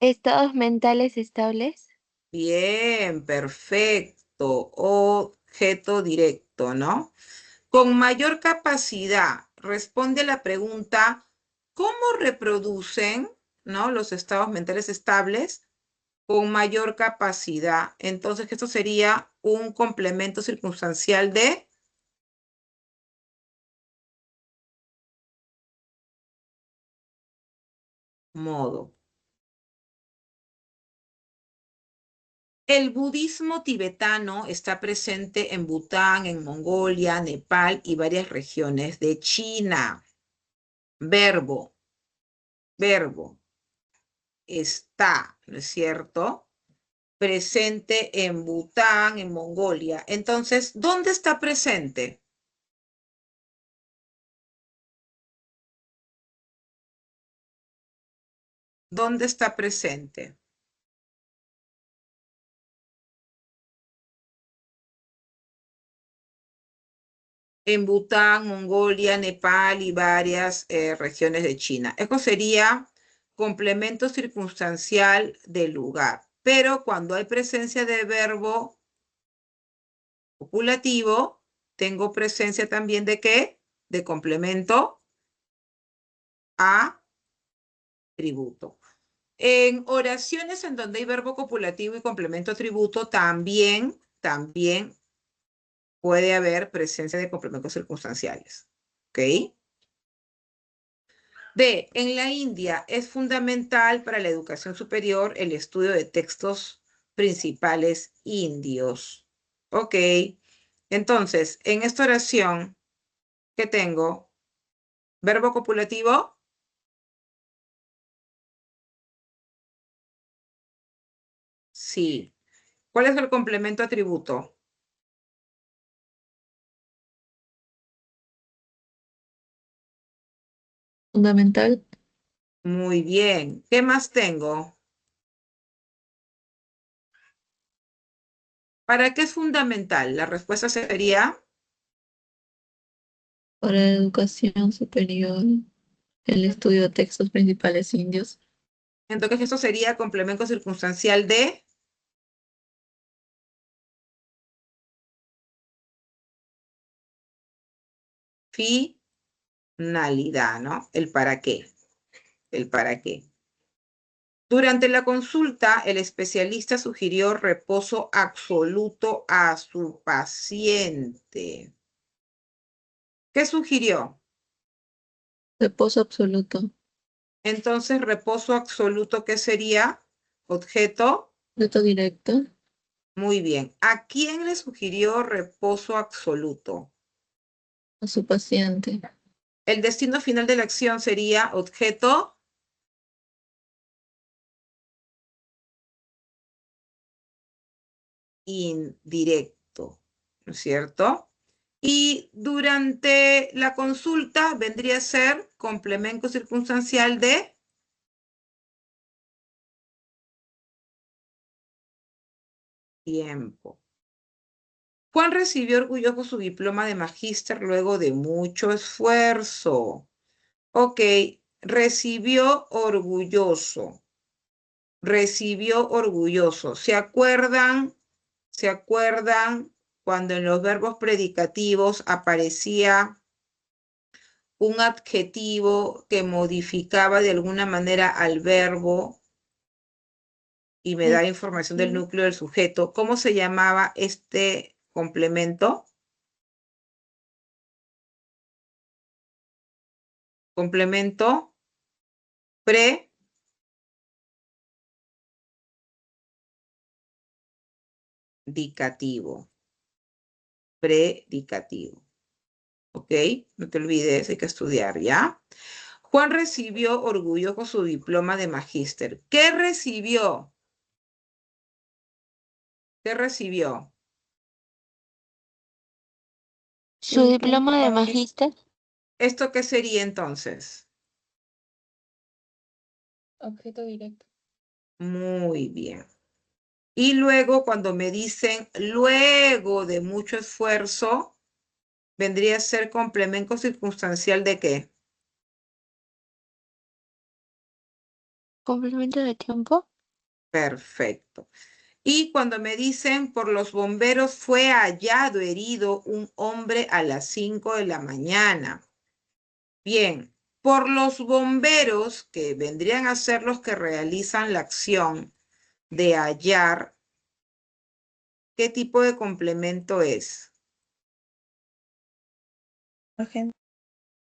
Estados mentales estables. Bien, perfecto. Objeto directo, ¿no? Con mayor capacidad, responde a la pregunta, ¿cómo reproducen, ¿no? Los estados mentales estables? Con mayor capacidad. Entonces, esto sería un complemento circunstancial de modo. El budismo tibetano está presente en Bután, en Mongolia, Nepal y varias regiones de China. Verbo, verbo, está, ¿no es cierto? Presente en Bután, en Mongolia. Entonces, ¿dónde está presente? ¿Dónde está presente? En Bután, Mongolia, Nepal y varias regiones de China. Esto sería complemento circunstancial del lugar. Pero cuando hay presencia de verbo copulativo, tengo presencia también de ¿qué? De complemento atributo. En oraciones en donde hay verbo copulativo y complemento atributo, también puede haber presencia de complementos circunstanciales. ¿Ok? D. En la India es fundamental para la educación superior el estudio de textos principales indios. Ok. Entonces, en esta oración, ¿qué tengo? ¿Verbo copulativo? Sí. ¿Cuál es el complemento atributo? Fundamental. Muy bien. ¿Qué más tengo? ¿Para qué es fundamental? La respuesta sería Para la educación superior, el estudio de textos principales indios. entonces esto sería complemento circunstancial de finalidad, ¿no? El para qué. El para qué. Durante la consulta, el especialista sugirió reposo absoluto a su paciente. ¿Qué sugirió? Reposo absoluto. Entonces, reposo absoluto, ¿qué sería? Objeto Objeto directo. Muy bien. ¿A quién le sugirió reposo absoluto? A su paciente. El destino final de la acción sería objeto indirecto, ¿no es cierto? Y durante la consulta vendría a ser complemento circunstancial de tiempo. Juan recibió orgulloso su diploma de magíster luego de mucho esfuerzo. Ok, recibió orgulloso. Recibió orgulloso. ¿Se acuerdan? ¿Se acuerdan cuando en los verbos predicativos aparecía un adjetivo que modificaba de alguna manera al verbo y me da información del núcleo del sujeto? ¿Cómo se llamaba este complemento? Complemento predicativo. Predicativo. ¿Ok? No te olvides, hay que estudiar, ¿ya? Juan recibió orgulloso su diploma de magíster. ¿Qué recibió? ¿Qué recibió? Su diploma de magíster. ¿Esto qué sería entonces? Objeto directo. Muy bien. Y luego, cuando me dicen luego de mucho esfuerzo, vendría a ser complemento circunstancial de qué? Complemento de tiempo. Perfecto. Y cuando me dicen por los bomberos fue hallado herido un hombre a las 5 de la mañana. Bien, por los bomberos, que vendrían a ser los que realizan la acción de hallar, ¿qué tipo de complemento es?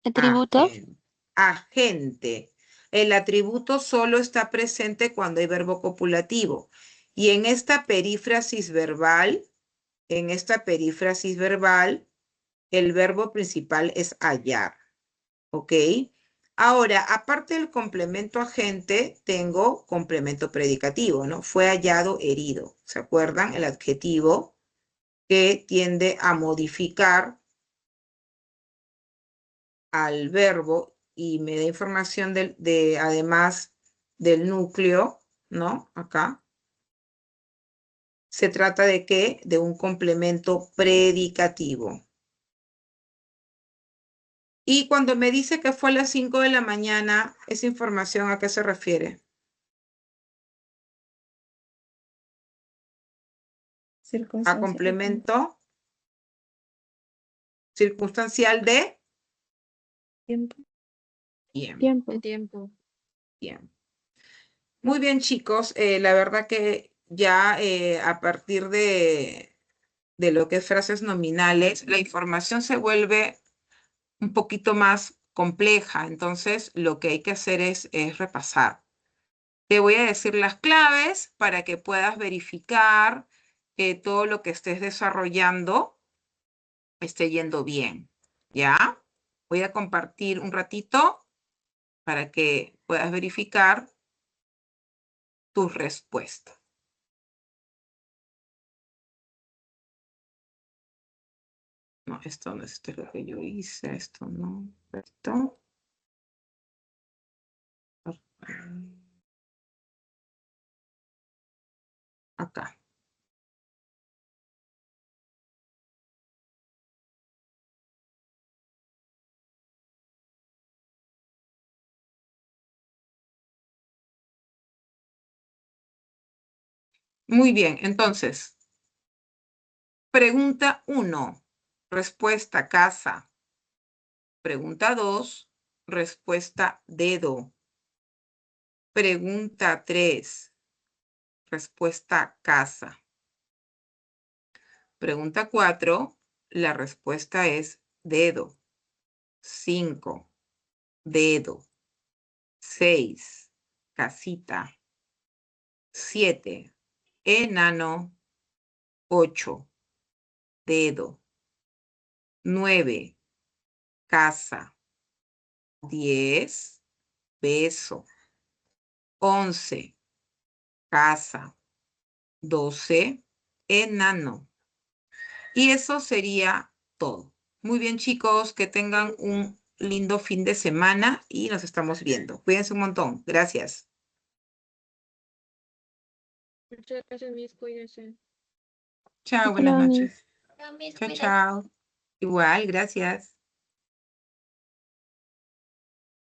Atributo. Agente. El atributo solo está presente cuando hay verbo copulativo. Y en esta perífrasis verbal, el verbo principal es hallar. ¿Ok? Ahora, aparte del complemento agente, tengo complemento predicativo, ¿no? Fue hallado herido. ¿Se acuerdan? El adjetivo que tiende a modificar al verbo y me da información además del núcleo, ¿no? Acá. Se trata de ¿qué? De un complemento predicativo. Y cuando me dice que fue a las 5 de la mañana, ¿esa información a qué se refiere? A complemento circunstancial de Tiempo. tiempo. Tiempo. Bien. Muy bien, chicos. La verdad que ya a partir de lo que es frases nominales, la información se vuelve un poquito más compleja. Entonces, lo que hay que hacer es repasar. Te voy a decir las claves para que puedas verificar que todo lo que estés desarrollando esté yendo bien. ¿Ya? Voy a compartir un ratito para que puedas verificar tus respuestas. No, esto no es esto es lo que yo hice, esto no, esto. Acá. Muy bien, entonces, pregunta 1, respuesta casa. Pregunta 2, respuesta dedo. Pregunta 3, respuesta casa. Pregunta 4, la respuesta es dedo. 5, dedo. 6, casita. 7, enano. 8, dedo. 9, casa. 10, beso. 11, casa. 12, enano. Y eso sería todo. Muy bien, chicos, que tengan un lindo fin de semana y nos estamos viendo. Cuídense un montón. Gracias. Muchas gracias, Miss. Cuídense. Chao, Hasta buenas luego, Miss. noches. Chao, chao. Igual, gracias.